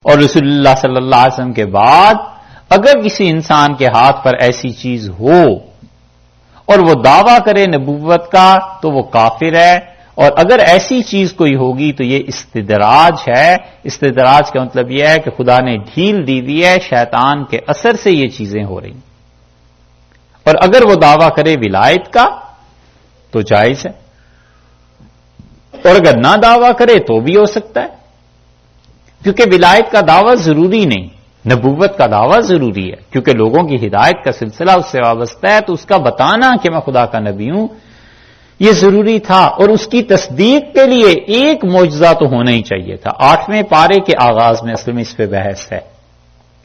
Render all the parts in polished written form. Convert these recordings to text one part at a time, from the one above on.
اور رسول اللہ صلی اللہ علیہ وسلم کے بعد اگر کسی انسان کے ہاتھ پر ایسی چیز ہو اور وہ دعویٰ کرے نبوت کا تو وہ کافر ہے، اور اگر ایسی چیز کوئی ہوگی تو یہ استدراج ہے۔ استدراج کا مطلب یہ ہے کہ خدا نے ڈھیل دی ہوئی ہے، شیطان کے اثر سے یہ چیزیں ہو رہی، اور اگر وہ دعویٰ کرے ولایت کا تو جائز ہے، اور اگر نہ دعویٰ کرے تو بھی ہو سکتا ہے، کیونکہ ولایت کا دعویٰ ضروری نہیں، نبوت کا دعویٰ ضروری ہے، کیونکہ لوگوں کی ہدایت کا سلسلہ اس سے وابستہ ہے، تو اس کا بتانا کہ میں خدا کا نبی ہوں یہ ضروری تھا، اور اس کی تصدیق کے لیے ایک معجزہ تو ہونا ہی چاہیے تھا۔ 8ویں پارے کے آغاز میں اصل میں اس پہ بحث ہے،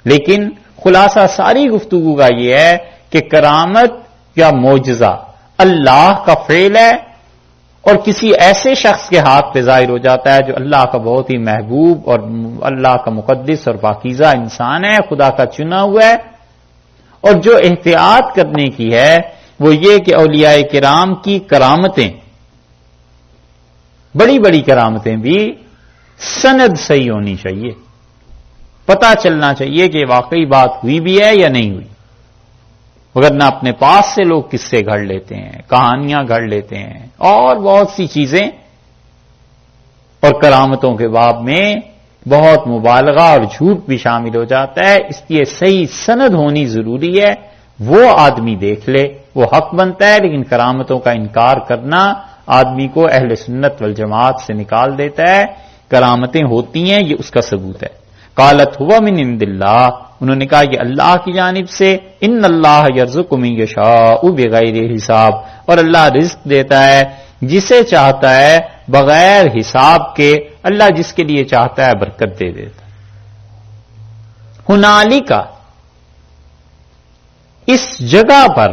لیکن خلاصہ ساری گفتگو کا یہ ہے کہ کرامت یا معجزہ اللہ کا فعل ہے، اور کسی ایسے شخص کے ہاتھ پہ ظاہر ہو جاتا ہے جو اللہ کا بہت ہی محبوب اور اللہ کا مقدس اور پاکیزہ انسان ہے، خدا کا چنا ہوا ہے، اور جو احتیاط کرنے کی ہے وہ یہ کہ اولیاء کرام کی کرامتیں، بڑی بڑی کرامتیں بھی سند صحیح ہونی چاہیے، پتہ چلنا چاہیے کہ واقعی بات ہوئی بھی ہے یا نہیں ہوئی، وگرنہ اپنے پاس سے لوگ قصے گھڑ لیتے ہیں، کہانیاں گھڑ لیتے ہیں اور بہت سی چیزیں، اور کرامتوں کے باب میں بہت مبالغہ اور جھوٹ بھی شامل ہو جاتا ہے، اس لیے صحیح سند ہونی ضروری ہے، وہ آدمی دیکھ لے وہ حق بنتا ہے، لیکن کرامتوں کا انکار کرنا آدمی کو اہل سنت والجماعت سے نکال دیتا ہے۔ کرامتیں ہوتی ہیں یہ اس کا ثبوت ہے۔ قالت ہوا من عند اللہ، انہوں نے کہا یہ اللہ کی جانب سے، ان اللہ یرزق من یشاء بغیر حساب، اور اللہ رزق دیتا ہے جسے چاہتا ہے بغیر حساب کے، اللہ جس کے لیے چاہتا ہے برکت دے دیتا ہے۔ ہنالک، اس جگہ پر،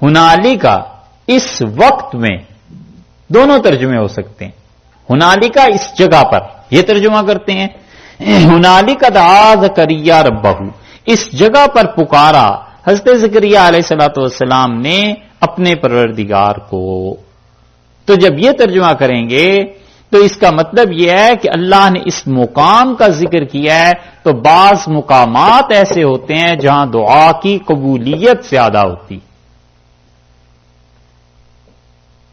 ہنالک اس وقت میں، دونوں ترجمے ہو سکتے ہیں، ہنالک اس جگہ پر یہ ترجمہ کرتے ہیں، ہنالک دعا زکریا ربہ، اس جگہ پر پکارا حضرت زکریا علیہ الصلوۃ والسلام نے اپنے پروردگار کو۔ تو جب یہ ترجمہ کریں گے تو اس کا مطلب یہ ہے کہ اللہ نے اس مقام کا ذکر کیا ہے، تو بعض مقامات ایسے ہوتے ہیں جہاں دعا کی قبولیت زیادہ ہوتی،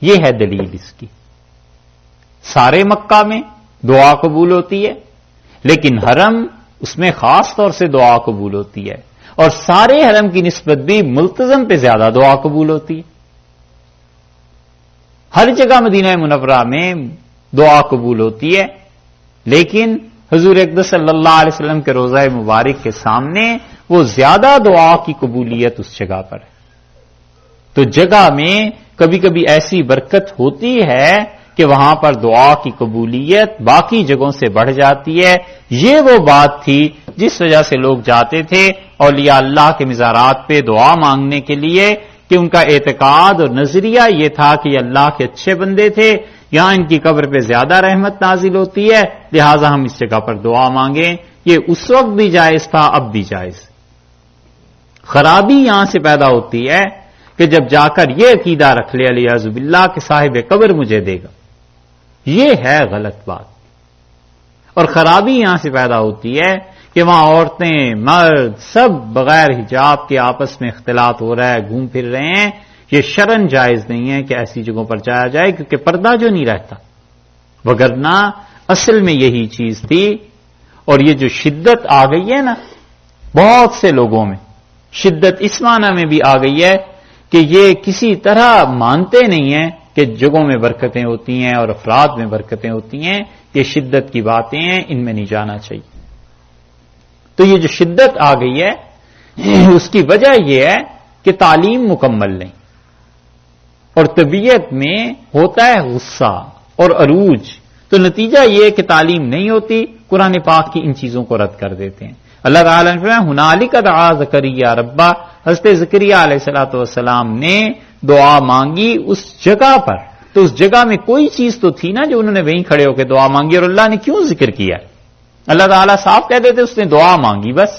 یہ ہے دلیل اس کی۔ سارے مکہ میں دعا قبول ہوتی ہے، لیکن حرم اس میں خاص طور سے دعا قبول ہوتی ہے، اور سارے حرم کی نسبت بھی ملتزم پہ زیادہ دعا قبول ہوتی ہے۔ ہر جگہ مدینہ منورہ میں دعا قبول ہوتی ہے، لیکن حضور اقدس صلی اللہ علیہ وسلم کے روضہ مبارک کے سامنے وہ زیادہ دعا کی قبولیت اس جگہ پر ہے۔ تو جگہ میں کبھی کبھی ایسی برکت ہوتی ہے کہ وہاں پر دعا کی قبولیت باقی جگہوں سے بڑھ جاتی ہے۔ یہ وہ بات تھی جس وجہ سے لوگ جاتے تھے اولیاء اللہ کے مزارات پہ دعا مانگنے کے لیے، کہ ان کا اعتقاد اور نظریہ یہ تھا کہ یہ اللہ کے اچھے بندے تھے، یہاں ان کی قبر پہ زیادہ رحمت نازل ہوتی ہے، لہٰذا ہم اس جگہ پر دعا مانگیں۔ یہ اس وقت بھی جائز تھا، اب بھی جائز۔ خرابی یہاں سے پیدا ہوتی ہے کہ جب جا کر یہ عقیدہ رکھ لے علیہ باللہ کہ صاحب قبر مجھے دے گا، یہ ہے غلط بات۔ اور خرابی یہاں سے پیدا ہوتی ہے کہ وہاں عورتیں مرد سب بغیر حجاب کے آپس میں اختلاط ہو رہا ہے، گھوم پھر رہے ہیں، یہ شرعاً جائز نہیں ہے کہ ایسی جگہوں پر جایا جائے، کیونکہ پردہ جو نہیں رہتا، وگرنہ اصل میں یہی چیز تھی۔ اور یہ جو شدت آ گئی ہے نا بہت سے لوگوں میں، شدت اس معنی میں بھی آ گئی ہے کہ یہ کسی طرح مانتے نہیں ہیں کہ جگہوں میں برکتیں ہوتی ہیں اور افراد میں برکتیں ہوتی ہیں، یہ شدت کی باتیں ہیں، ان میں نہیں جانا چاہیے۔ تو یہ جو شدت آ گئی ہے اس کی وجہ یہ ہے کہ تعلیم مکمل نہیں، اور طبیعت میں ہوتا ہے غصہ اور عروج، تو نتیجہ یہ کہ تعلیم نہیں ہوتی، قرآن پاک کی ان چیزوں کو رد کر دیتے ہیں۔ اللہ تعالیٰ نے فرمایا ہنالک دعا زکریا ربہ، حضرت زکریا علیہ الصلوۃ والسلام نے دعا مانگی اس جگہ پر، تو اس جگہ میں کوئی چیز تو تھی نا جو انہوں نے وہیں کھڑے ہو کے دعا مانگی، اور اللہ نے کیوں ذکر کیا؟ اللہ تعالیٰ صاف کہہ دیتے اس نے دعا مانگی بس۔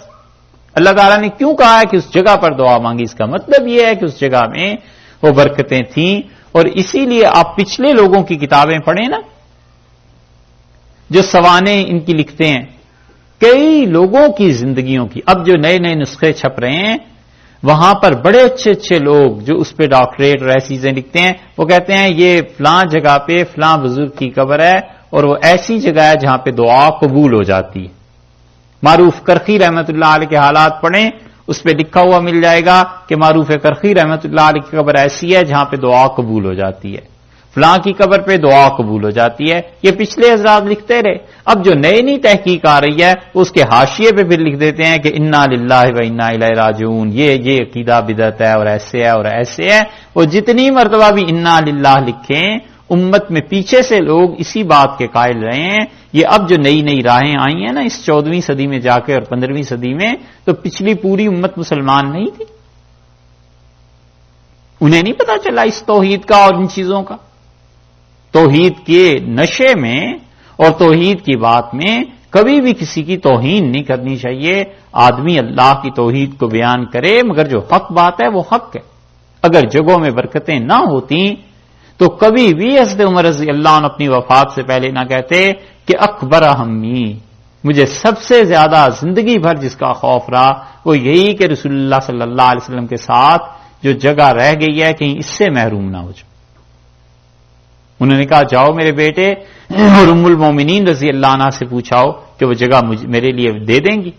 اللہ تعالیٰ نے کیوں کہا ہے کہ اس جگہ پر دعا مانگی؟ اس کا مطلب یہ ہے کہ اس جگہ میں وہ برکتیں تھیں، اور اسی لیے آپ پچھلے لوگوں کی کتابیں پڑھیں نا، جو سوانح ان کی لکھتے ہیں، کئی لوگوں کی زندگیوں کی، اب جو نئے نئے نسخے چھپ رہے ہیں وہاں پر بڑے اچھے اچھے لوگ جو اس پہ ڈاکٹریٹ اور ایسی چیزیں لکھتے ہیں، وہ کہتے ہیں یہ فلاں جگہ پہ فلاں بزرگ کی قبر ہے اور وہ ایسی جگہ ہے جہاں پہ دعا قبول ہو جاتی ہے۔ معروف کرخی رحمت اللہ علیہ کے حالات پڑھیں، اس پہ لکھا ہوا مل جائے گا کہ معروف کرخی رحمت اللہ علیہ کی قبر ایسی ہے جہاں پہ دعا قبول ہو جاتی ہے، فلاں کی قبر پہ دعا قبول ہو جاتی ہے۔ یہ پچھلے حضرات لکھتے رہے، اب جو نئی نئی تحقیق آ رہی ہے اس کے حاشیے پہ پھر لکھ دیتے ہیں کہ انا للہ و انا الیہ راجعون، یہ عقیدہ بدعت ہے اور ایسے ہے اور ایسے ہے۔ وہ جتنی مرتبہ بھی انا للہ لکھیں، امت میں پیچھے سے لوگ اسی بات کے قائل رہے ہیں۔ یہ اب جو نئی نئی راہیں آئی ہیں نا اس 14ویں صدی میں جا کے اور 15ویں صدی میں، تو پچھلی پوری امت مسلمان نہیں تھی، انہیں نہیں پتا چلا اس توحید کا اور ان چیزوں کا۔ توحید کے نشے میں اور توحید کی بات میں کبھی بھی کسی کی توہین نہیں کرنی چاہیے۔ آدمی اللہ کی توحید کو بیان کرے، مگر جو حق بات ہے وہ حق ہے۔ اگر جگہوں میں برکتیں نہ ہوتی تو کبھی بھی حضرت عمر رضی اللہ عنہ اپنی وفات سے پہلے نہ کہتے کہ اکبر ہمی، مجھے سب سے زیادہ زندگی بھر جس کا خوف رہا وہ یہی کہ رسول اللہ صلی اللہ علیہ وسلم کے ساتھ جو جگہ رہ گئی ہے کہیں اس سے محروم نہ ہو جائے۔ انہوں نے کہا جاؤ میرے بیٹے اور ام المومنین رضی اللہ عنہ سے پوچھاؤ کہ وہ جگہ میرے لیے دے دیں گی۔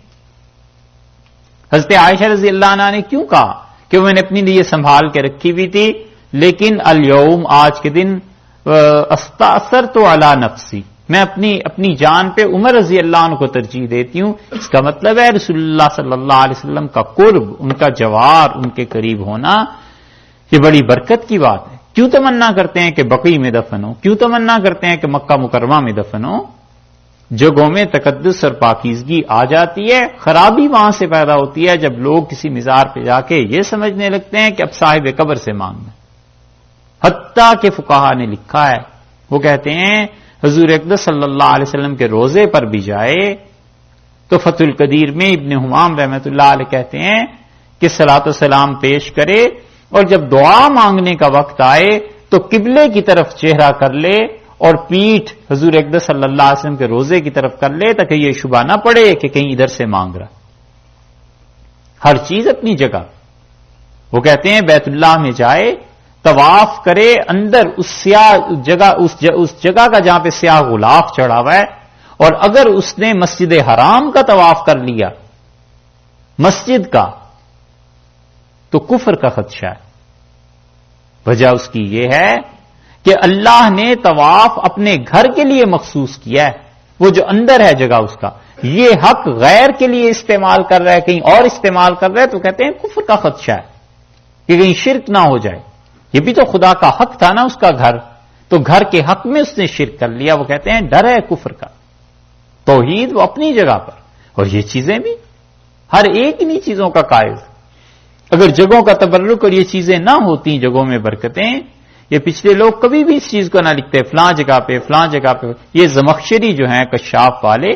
حضرت عائشہ رضی اللہ عنہ نے کیوں کہا کہ وہ میں نے اپنے لیے سنبھال کے رکھی ہوئی تھی، لیکن الیوم آج کے دن استاثرت علی نفسی، میں اپنی جان پہ عمر رضی اللہ عنہ کو ترجیح دیتی ہوں۔ اس کا مطلب ہے رسول اللہ صلی اللہ علیہ وسلم کا قرب، ان کا جوار، ان کے قریب ہونا، یہ بڑی برکت کی بات ہے۔ کیوں تمنا کرتے ہیں کہ بقیع میں دفن ہو، کیوں تمنا کرتے ہیں کہ مکہ مکرمہ میں دفن ہو؟ جگہوں میں تقدس اور پاکیزگی آ جاتی ہے، خرابی وہاں سے پیدا ہوتی ہے جب لوگ کسی مزار پہ جا کے یہ سمجھنے لگتے ہیں کہ اب صاحب قبر سے مانگنا۔ حتیٰ کہ فقہا نے لکھا ہے، وہ کہتے ہیں حضور اقدس صلی اللہ علیہ وسلم کے روزے پر بھی جائے تو فتح القدیر میں ابن حمام رحمت اللہ علیہ کہتے ہیں کہ صلاۃ و سلام پیش کرے اور جب دعا مانگنے کا وقت آئے تو قبلے کی طرف چہرہ کر لے اور پیٹھ حضور اقدس صلی اللہ علیہ وسلم کے روزے کی طرف کر لے تاکہ یہ شبہ نہ پڑے کہ کہیں ادھر سے مانگ رہا۔ ہر چیز اپنی جگہ۔ وہ کہتے ہیں بیت اللہ میں جائے، طواف کرے، اندر اس جگہ کا جہاں پہ سیاہ غلاف چڑھا ہوا ہے، اور اگر اس نے مسجد حرام کا طواف کر لیا، مسجد کا، تو کفر کا خدشہ ہے۔ وجہ اس کی یہ ہے کہ اللہ نے طواف اپنے گھر کے لیے مخصوص کیا ہے، وہ جو اندر ہے جگہ اس کا، یہ حق غیر کے لیے استعمال کر رہا ہے، کہیں اور استعمال کر رہا ہے تو کہتے ہیں کفر کا خدشہ ہے کہ کہیں شرک نہ ہو جائے۔ یہ بھی تو خدا کا حق تھا نا اس کا گھر، تو گھر کے حق میں اس نے شرک کر لیا، وہ کہتے ہیں ڈر ہے کفر کا۔ توحید وہ اپنی جگہ پر، اور یہ چیزیں بھی ہر ایک انہی چیزوں کا قائل۔ اگر جگہوں کا تبرک اور یہ چیزیں نہ ہوتی جگہوں میں برکتیں، یہ پچھلے لوگ کبھی بھی اس چیز کو نہ لکھتے فلاں جگہ پہ فلاں جگہ پہ۔ یہ زمخشری جو ہیں کشاف والے،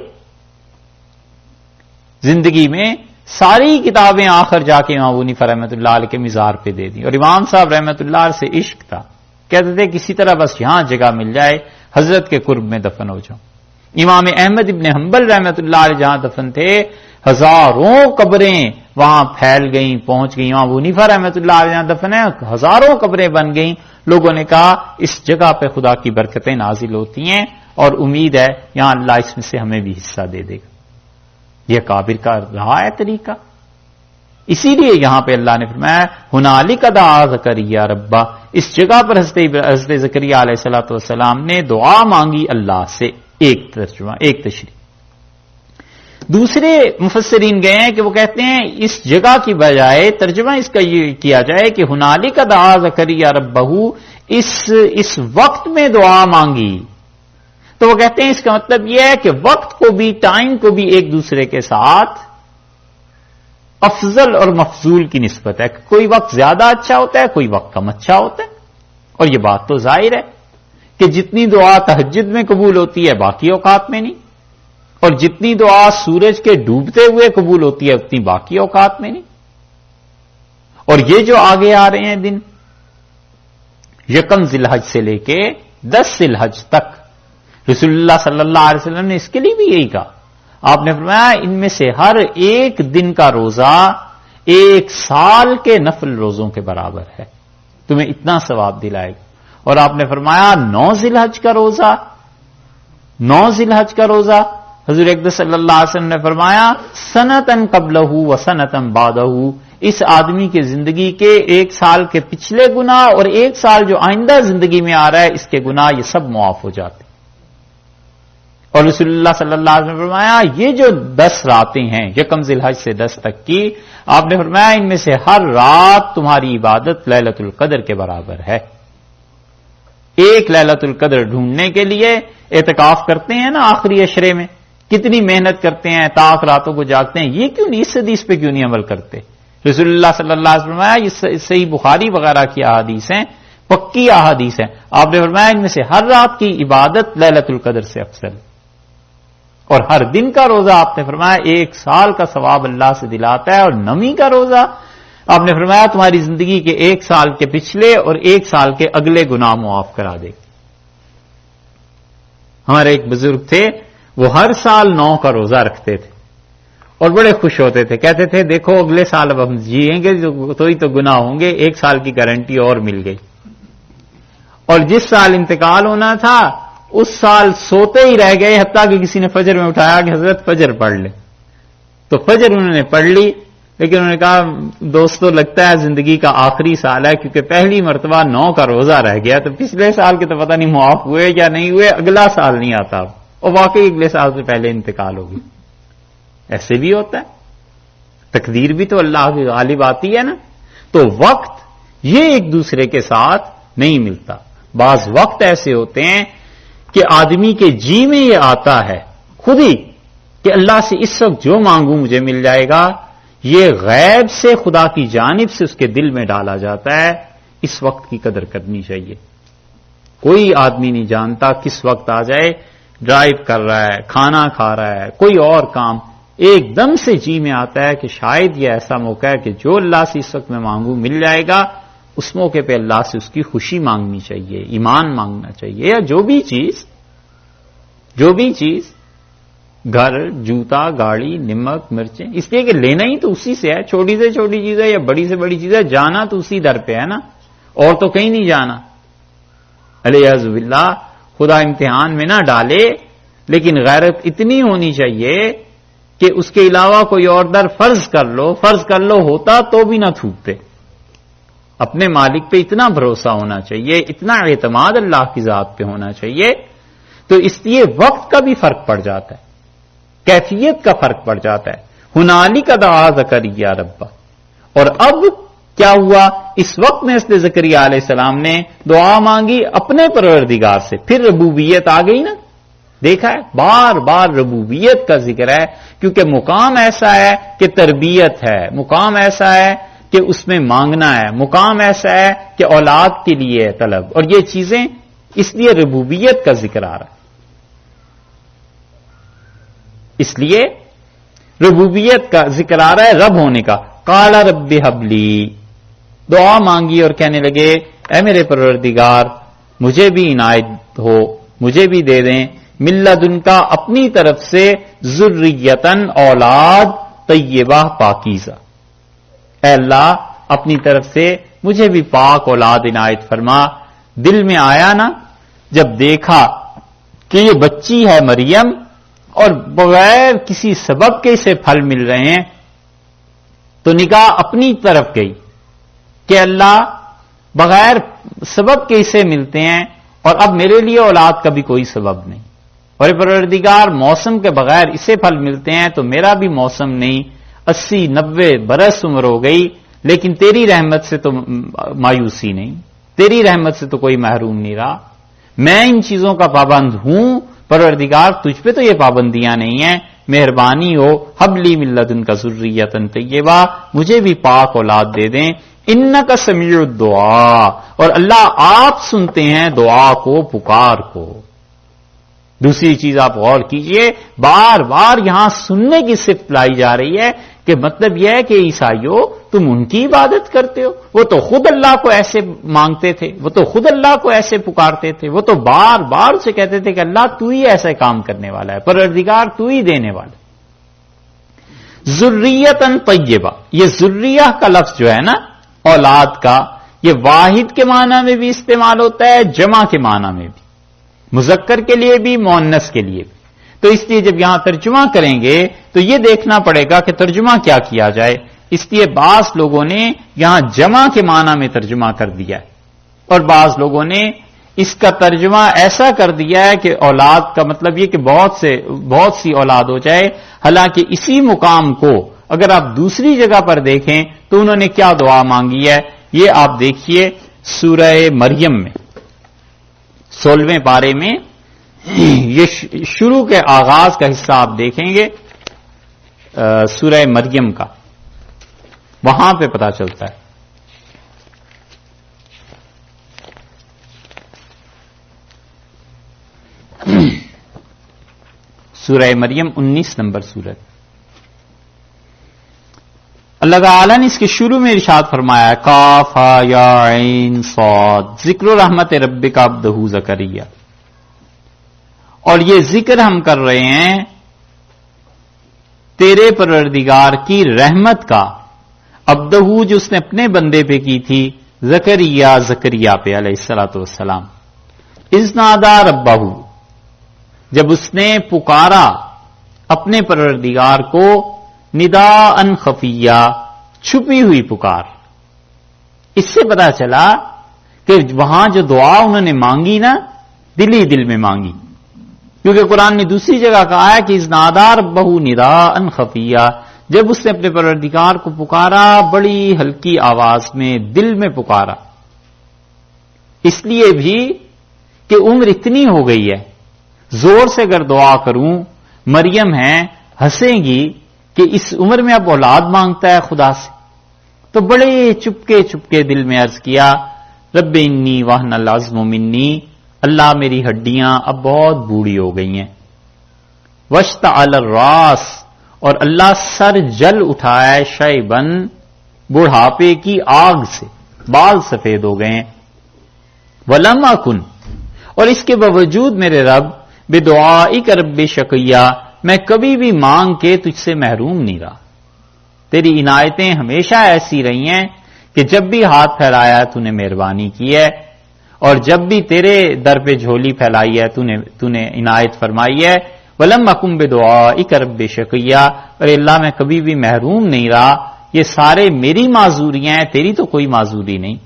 زندگی میں ساری کتابیں آخر جا کے امام ابو حنیفہ رحمۃ اللہ علیہ کے مزار پہ دے دی، اور امام صاحب رحمۃ اللہ علیہ سے عشق تھا، کہتے تھے کسی طرح بس یہاں جگہ مل جائے حضرت کے قرب میں دفن ہو جاؤں۔ امام احمد ابن حنبل رحمۃ اللہ علیہ جہاں دفن تھے، ہزاروں قبریں وہاں پھیل گئیں، پہنچ گئیں۔ امام ابو حنیفہ رحمۃ اللہ علیہ جہاں دفن ہے، ہزاروں قبریں بن گئیں۔ لوگوں نے کہا اس جگہ پہ خدا کی برکتیں نازل ہوتی ہیں، اور امید ہے یہاں اللہ اس میں سے ہمیں بھی حصہ دے دے گا۔ یہ کابر کا رہا ہے طریقہ، اسی لیے یہاں پہ اللہ نے فرمایا ہنالک دعا زکریا ربا، اس جگہ پر حضرت زکریا علیہ الصلوۃ والسلام نے دعا مانگی اللہ سے۔ ایک ترجمہ، ایک تشریح۔ دوسرے مفسرین گئے ہیں کہ وہ کہتے ہیں اس جگہ کی بجائے ترجمہ اس کا یہ کیا جائے کہ ہنالک دعا زکریا ربہ، اس وقت میں دعا مانگی، تو وہ کہتے ہیں اس کا مطلب یہ ہے کہ وقت کو بھی، ٹائم کو بھی ایک دوسرے کے ساتھ افضل اور مفضول کی نسبت ہے، کہ کوئی وقت زیادہ اچھا ہوتا ہے، کوئی وقت کم اچھا ہوتا ہے۔ اور یہ بات تو ظاہر ہے کہ جتنی دعا تہجد میں قبول ہوتی ہے باقی اوقات میں نہیں، اور جتنی دعا سورج کے ڈوبتے ہوئے قبول ہوتی ہے اتنی باقی اوقات میں نہیں۔ اور یہ جو آگے آ رہے ہیں دن، یکم ذی الحج سے لے کے 10 ذی الحج تک، رسول اللہ صلی اللہ علیہ وسلم نے اس کے لیے بھی یہی کہا. آپ نے فرمایا ان میں سے ہر ایک دن کا روزہ 1 سال کے نفل روزوں کے برابر ہے، تمہیں اتنا ثواب دلائے گا. اور آپ نے فرمایا 9 ذی الحج کا روزہ، 9 ذی الحج کا روزہ، حضور اقدس صلی اللہ علیہ وسلم نے فرمایا سنتن قبلہ و سنتن بعدہ، اس آدمی کے زندگی کے 1 سال کے پچھلے گناہ اور 1 سال جو آئندہ زندگی میں آ رہا ہے اس کے گناہ یہ سب معاف ہو جاتے. اور رسول اللہ صلی اللہ علیہ وسلم نے فرمایا یہ جو 10 راتیں ہیں یکم ذی الحج سے 10 تک کی، آپ نے فرمایا ان میں سے ہر رات تمہاری عبادت لیلۃ القدر کے برابر ہے. ایک لیلۃ القدر ڈھونڈنے کے لیے اعتکاف کرتے ہیں نا آخری عشرے میں، کتنی محنت کرتے ہیں، تاک راتوں کو جاگتے ہیں، یہ کیوں نہیں، اس حدیث پہ کیوں نہیں عمل کرتے؟ رسول اللہ صلی اللہ علیہ وسلم یہ صحیح بخاری وغیرہ کی احادیث ہیں، پکی احادیث ہیں. آپ نے فرمایا ان میں سے ہر رات کی عبادت لیلۃ القدر سے افضل، اور ہر دن کا روزہ آپ نے فرمایا 1 سال کا ثواب اللہ سے دلاتا ہے. اور 9ویں کا روزہ آپ نے فرمایا تمہاری زندگی کے 1 سال کے پچھلے اور 1 سال کے اگلے گناہ معاف کرا دے. ہمارے ایک بزرگ تھے، وہ ہر سال 9 کا روزہ رکھتے تھے اور بڑے خوش ہوتے تھے، کہتے تھے دیکھو اگلے سال اب ہم جیئیں گے تو ہی تو گناہ ہوں گے، 1 سال کی گارنٹی اور مل گئی. اور جس سال انتقال ہونا تھا اس سال سوتے ہی رہ گئے، حتیٰ کہ کسی نے فجر میں اٹھایا کہ حضرت فجر پڑھ لے، تو فجر انہوں نے پڑھ لی. لیکن انہوں نے کہا دوستو لگتا ہے زندگی کا آخری سال ہے، کیونکہ پہلی مرتبہ 9 کا روزہ رہ گیا، تو پچھلے سال کے تو پتہ نہیں معاف ہوئے یا نہیں ہوئے، اگلا سال نہیں آتا، اور واقعی اگلے سال سے پہلے انتقال ہوگی. ایسے بھی ہوتا ہے، تقدیر بھی تو اللہ کی غالب آتی ہے نا. تو وقت یہ ایک دوسرے کے ساتھ نہیں ملتا. بعض وقت ایسے ہوتے ہیں کہ آدمی کے جی میں یہ آتا ہے خود ہی کہ اللہ سے اس وقت جو مانگوں مجھے مل جائے گا، یہ غیب سے خدا کی جانب سے اس کے دل میں ڈالا جاتا ہے. اس وقت کی قدر کرنی چاہیے. کوئی آدمی نہیں جانتا کس وقت آ جائے، ڈرائیو کر رہا ہے، کھانا کھا رہا ہے، کوئی اور کام، ایک دم سے جی میں آتا ہے کہ شاید یہ ایسا موقع ہے کہ جو اللہ سے اس وقت میں مانگوں مل جائے گا. اس موقع پہ اللہ سے اس کی خوشی مانگنی چاہیے، ایمان مانگنا چاہیے، یا جو بھی چیز گھر، جوتا، گاڑی، نمک، مرچیں، اس لیے کہ لینا ہی تو اسی سے ہے. چھوٹی سے چھوٹی چیز ہے یا بڑی سے بڑی چیز ہے، جانا تو اسی در پہ ہے نا، اور تو کہیں نہیں جانا. الیاذ باللہ خدا امتحان میں نہ ڈالے، لیکن غیرت اتنی ہونی چاہیے کہ اس کے علاوہ کوئی اور در فرض کر لو ہوتا تو بھی نہ تھوکتے. اپنے مالک پہ اتنا بھروسہ ہونا چاہیے، اتنا اعتماد اللہ کی ذات پہ ہونا چاہیے. تو اس لیے وقت کا بھی فرق پڑ جاتا ہے، کیفیت کا فرق پڑ جاتا ہے. ہنالک دعا زکریا ربہ. اور اب کیا ہوا، اس وقت میں حضرت زکریا علیہ السلام نے دعا مانگی اپنے پروردگار سے، پھر ربوبیت آ گئی نا. دیکھا ہے بار بار ربوبیت کا ذکر ہے، کیونکہ مقام ایسا ہے کہ تربیت ہے، مقام ایسا ہے کہ اس میں مانگنا ہے، مقام ایسا ہے کہ اولاد کے لیے طلب، اور یہ چیزیں اس لیے ربوبیت کا ذکر آ رہا ہے. اس لیے ربوبیت کا ذکر آ رہا ہے، رب ہونے کا. قال رب ہب لی، دعا مانگی اور کہنے لگے اے میرے پروردگار مجھے بھی عنایت ہو، مجھے بھی دے دیں، من لدن کا اپنی طرف سے، ذریتن اولاد، طیبہ پاکیزہ. اے اللہ اپنی طرف سے مجھے بھی پاک اولاد عنایت فرما. دل میں آیا نا جب دیکھا کہ یہ بچی ہے مریم اور بغیر کسی سبب کے اسے پھل مل رہے ہیں، تو نگاہ اپنی طرف گئی کہ اللہ بغیر سبب کے اسے ملتے ہیں اور اب میرے لیے اولاد کا بھی کوئی سبب نہیں، اور پروردگار موسم کے بغیر اسے پھل ملتے ہیں تو میرا بھی موسم نہیں. 80-90 برس عمر ہو گئی لیکن تیری رحمت سے تو مایوسی نہیں، تیری رحمت سے تو کوئی محروم نہیں رہا. میں ان چیزوں کا پابند ہوں، پروردگار تجھ پہ تو یہ پابندیاں نہیں ہیں، مہربانی ہو حب لی من لدن کا ذریۃ طیبہ، مجھے بھی پاک اولاد دے دیں. انک سمیع الدعاء، اور اللہ آپ سنتے ہیں دعا کو، پکار کو. دوسری چیز آپ غور کیجئے، بار بار یہاں سننے کی صفت لائی جا رہی ہے کہ کہ مطلب یہ ہے کہ عیسائیوں تم ان کی عبادت کرتے ہو، وہ تو خود اللہ کو ایسے مانگتے تھے، وہ تو خود اللہ کو ایسے پکارتے تھے، وہ تو بار بار سے کہتے تھے کہ اللہ تو ہی ایسا کام کرنے والا ہے، پروردگار تو ہی دینے والا ہے۔ ذریتن طیبہ، یہ ذریہ کا لفظ جو ہے نا اولاد کا، یہ واحد کے معنی میں بھی استعمال ہوتا ہے، جمع کے معنی میں بھی، مذکر کے لیے بھی مؤنث کے لیے بھی۔ تو اس لیے جب یہاں ترجمہ کریں گے تو یہ دیکھنا پڑے گا کہ ترجمہ کیا کیا جائے، اس لیے بعض لوگوں نے یہاں جمع کے معنی میں ترجمہ کر دیا ہے اور بعض لوگوں نے اس کا ترجمہ ایسا کر دیا ہے کہ اولاد کا مطلب یہ کہ بہت سی اولاد ہو جائے، حالانکہ اسی مقام کو اگر آپ دوسری جگہ پر دیکھیں تو انہوں نے کیا دعا مانگی ہے، یہ آپ دیکھیے سورہ مریم میں 16ویں پارے میں، یہ شروع کے آغاز کا حصہ آپ دیکھیں گے سورہ مریم کا، وہاں پہ پتا چلتا ہے۔ سورہ مریم 19 نمبر سورت، اللہ تعالیٰ نے اس کے شروع میں ارشاد فرمایا کاف یا عین صاد ذکر رحمت ربک عبدہ زکریا، اور یہ ذکر ہم کر رہے ہیں تیرے پروردگار کی رحمت کا، عبدہ جو اس نے اپنے بندے پہ کی تھی، زکریا پہ علیہ الصلوۃ والسلام، اذ نادا ربہ، جب اس نے پکارا اپنے پروردگار کو، نداءً خفیہ، چھپی ہوئی پکار۔ اس سے پتا چلا کہ وہاں جو دعا انہوں نے مانگی نا، دل ہی دل میں مانگی، کیونکہ قرآن نے دوسری جگہ کہا ہے کہ اذ نادا ربہ نداءً خفیہ، جب اس نے اپنے پروردگار کو پکارا بڑی ہلکی آواز میں، دل میں پکارا۔ اس لیے بھی کہ عمر اتنی ہو گئی ہے، زور سے اگر دعا کروں، مریم ہے ہنسیں گی کہ اس عمر میں اب اولاد مانگتا ہے خدا سے، تو بڑے چپکے دل میں عرض کیا رب انی وہن العظم منی، اللہ میری ہڈیاں اب بہت بوڑھی ہو گئی ہیں، واشتعل الراس، اور اللہ سر جل اٹھایا ہے، شیبن، بڑھاپے کی آگ سے، بال سفید ہو گئے ہیں، ولم اکن، اور اس کے باوجود میرے رب، بدعائک رب شقیہ، میں کبھی بھی مانگ کے تجھ سے محروم نہیں رہا، تیری عنایتیں ہمیشہ ایسی رہی ہیں کہ جب بھی ہاتھ پھیلایا تو نے مہربانی کی ہے، اور جب بھی تیرے در پہ جھولی پھیلائی ہے تو نے عنایت فرمائی ہے، ولم اکن بدعائک رب شقیہ، اور اللہ میں کبھی بھی محروم نہیں رہا، یہ سارے میری معذوریاں ہیں، تیری تو کوئی معذوری نہیں،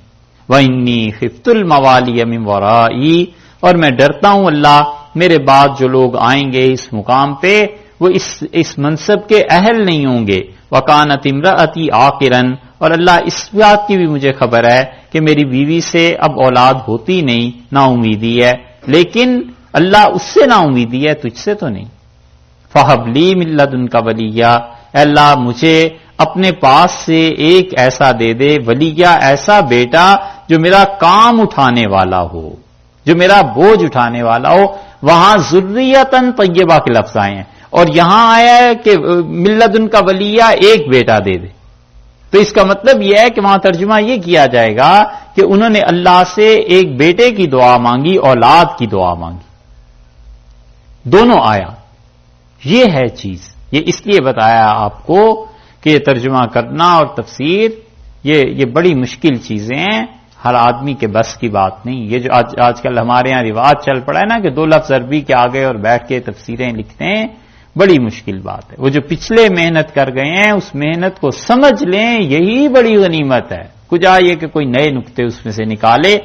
وانی خفت الموالی من ورائی، اور میں ڈرتا ہوں اللہ میرے بعد جو لوگ آئیں گے اس مقام پہ وہ اس منصب کے اہل نہیں ہوں گے، وکانت امرأتی عاقرا، اور اللہ اس بات کی بھی مجھے خبر ہے کہ میری بیوی سے اب اولاد ہوتی نہیں، نا امیدی ہے، لیکن اللہ اس سے نا امیدی ہے، تجھ سے تو نہیں، فہب لی من لدنک ولیہ، اے اللہ مجھے اپنے پاس سے ایک ایسا دے دے، ولیہ ایسا بیٹا جو میرا کام اٹھانے والا ہو، جو میرا بوجھ اٹھانے والا ہو۔ وہاں ذریتن طیبہ کے لفظ آئے ہیں، اور یہاں آیا ہے کہ من لدنک ولیہ، ایک بیٹا دے دے، تو اس کا مطلب یہ ہے کہ وہاں ترجمہ یہ کیا جائے گا کہ انہوں نے اللہ سے ایک بیٹے کی دعا مانگی، اولاد کی دعا مانگی، دونوں آیا۔ یہ ہے چیز، یہ اس لیے بتایا آپ کو کہ یہ ترجمہ کرنا اور تفسیر یہ بڑی مشکل چیزیں ہیں، ہر آدمی کے بس کی بات نہیں۔ یہ جو آج کل ہمارے ہاں رواج چل پڑا ہے نا کہ 2 لفظ عربی کے آگے اور بیٹھ کے تفسیریں لکھتے ہیں، بڑی مشکل بات ہے۔ وہ جو پچھلے محنت کر گئے ہیں اس محنت کو سمجھ لیں، یہی بڑی غنیمت ہے، کچھ آئیے کہ کوئی نئے نقطے اس میں سے نکالے۔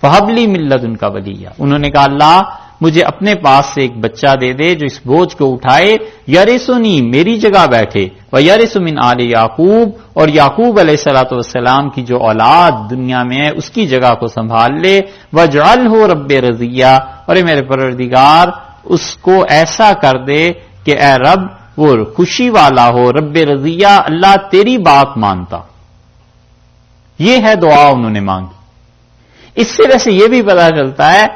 فہب لی من لدنک ولیہ، انہوں نے کہا اللہ مجھے اپنے پاس سے ایک بچہ دے دے جو اس بوجھ کو اٹھائے، یرثنی، میری جگہ بیٹھے، ویرث من آل یعقوب، اور یعقوب علیہ الصلوۃ والسلام کی جو اولاد دنیا میں ہے اس کی جگہ کو سنبھال لے، واجعلہ رب رضیہ، اور اے میرے پروردگار اس کو ایسا کر دے کہ اے رب وہ خوشی والا ہو، رب رضیہ، اللہ تیری بات مانتا۔ یہ ہے دعا انہوں نے مانگی۔ اس سے ویسے یہ بھی پتا چلتا ہے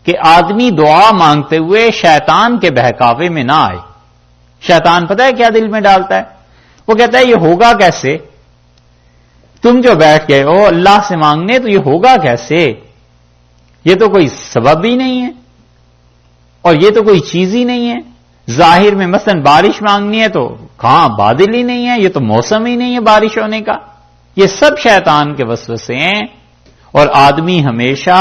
کہ آدمی دعا مانگتے ہوئے شیطان کے بہکاوے میں نہ آئے۔ شیطان پتہ ہے کیا دل میں ڈالتا ہے؟ وہ کہتا ہے یہ ہوگا کیسے؟ تم جو بیٹھ گئے ہو اللہ سے مانگنے تو یہ ہوگا کیسے؟ یہ تو کوئی سبب ہی نہیں ہے اور یہ تو کوئی چیز ہی نہیں ہے. ظاہر میں مثلا بارش مانگنی ہے تو کہاں بادل ہی نہیں ہے، یہ تو موسم ہی نہیں ہے بارش ہونے کا. یہ سب شیطان کے وسوسے ہیں. اور آدمی ہمیشہ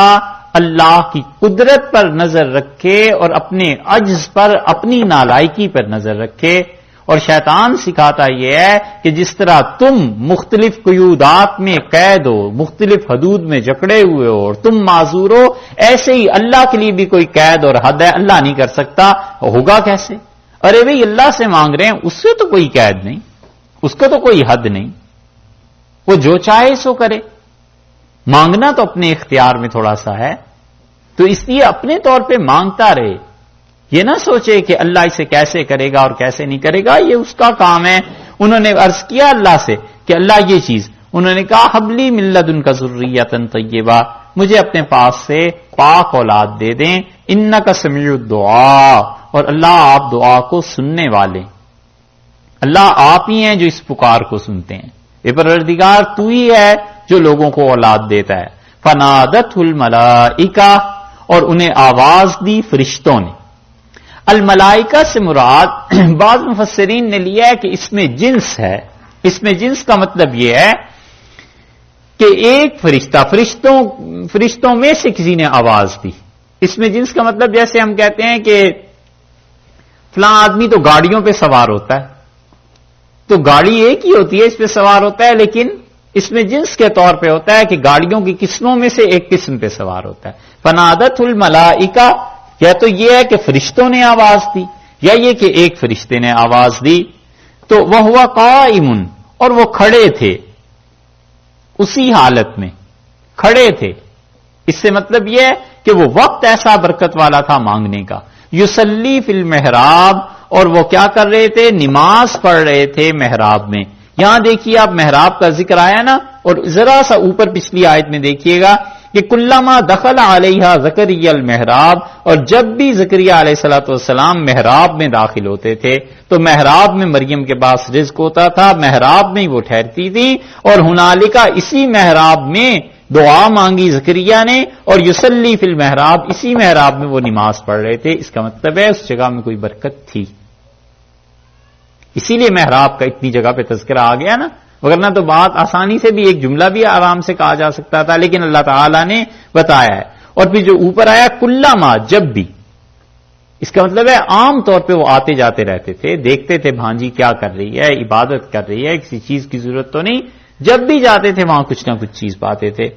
اللہ کی قدرت پر نظر رکھے اور اپنے عجز پر، اپنی نالائکی پر نظر رکھے. اور شیطان سکھاتا یہ ہے کہ جس طرح تم مختلف قیودات میں قید ہو، مختلف حدود میں جکڑے ہوئے ہو اور تم معذور ہو، ایسے ہی اللہ کے لیے بھی کوئی قید اور حد ہے، اللہ نہیں کر سکتا. ہوگا کیسے؟ ارے بھئی اللہ سے مانگ رہے ہیں، اس سے تو کوئی قید نہیں، اس کو تو کوئی حد نہیں، وہ جو چاہے سو کرے. مانگنا تو اپنے اختیار میں تھوڑا سا ہے، تو اس لیے اپنے طور پہ مانگتا رہے. یہ نہ سوچے کہ اللہ اسے کیسے کرے گا اور کیسے نہیں کرے گا، یہ اس کا کام ہے. انہوں نے عرض کیا اللہ سے کہ اللہ یہ چیز، انہوں نے کہا حبلی من لدنک ذریۃ طیبہ، مجھے اپنے پاس سے پاک اولاد دے دیں. انک سمیع الدعاء، اور اللہ آپ دعا کو سننے والے، اللہ آپ ہی ہیں جو اس پکار کو سنتے ہیں. اے پروردگار تو ہی ہے جو لوگوں کو اولاد دیتا ہے. فنادتہ الملائکہ، اور انہیں آواز دی فرشتوں نے. الملائکہ سے مراد بعض مفسرین نے لیا ہے کہ اس میں جنس ہے. اس میں جنس کا مطلب یہ ہے کہ ایک فرشتوں میں سے کسی نے آواز دی. اس میں جنس کا مطلب جیسے ہم کہتے ہیں کہ فلاں آدمی تو گاڑیوں پہ سوار ہوتا ہے، تو گاڑی ایک ہی ہوتی ہے، اس پہ سوار ہوتا ہے، لیکن اس میں جنس کے طور پہ ہوتا ہے کہ گاڑیوں کی قسموں میں سے ایک قسم پہ سوار ہوتا ہے. فنادت الملائکہ، یا تو یہ ہے کہ فرشتوں نے آواز دی، یا یہ کہ ایک فرشتے نے آواز دی. تو وہو قائم، اور وہ کھڑے تھے، اسی حالت میں کھڑے تھے. اس سے مطلب یہ ہے کہ وہ وقت ایسا برکت والا تھا مانگنے کا. یصلی فی المحراب، اور وہ کیا کر رہے تھے؟ نماز پڑھ رہے تھے محراب میں. یہاں دیکھیے آپ محراب کا ذکر آیا نا، اور ذرا سا اوپر پچھلی آیت میں دیکھیے گا کہ کلما دخل علیہ زکریا المحراب، اور جب بھی زکریا علیہ الصلوۃ والسلام محراب میں داخل ہوتے تھے تو محراب میں مریم کے پاس رزق ہوتا تھا، محراب میں ہی وہ ٹھہرتی تھی. اور ہنالکا، اسی محراب میں دعا مانگی زکریا نے، اور یصلی فی المحراب، اسی محراب میں وہ نماز پڑھ رہے تھے. اس کا مطلب ہے اس جگہ میں کوئی برکت تھی، اسی لیے محراب کا اتنی جگہ پہ تذکرہ آ گیا نا. وگرنہ تو بات آسانی سے بھی ایک جملہ بھی آرام سے کہا جا سکتا تھا، لیکن اللہ تعالیٰ نے بتایا ہے. اور پھر جو اوپر آیا کلما، جب بھی، اس کا مطلب ہے عام طور پہ وہ آتے جاتے رہتے تھے، دیکھتے تھے بھانجی کیا کر رہی ہے، عبادت کر رہی ہے، کسی چیز کی ضرورت تو نہیں. جب بھی جاتے تھے وہاں کچھ نہ کچھ چیز پاتے تھے.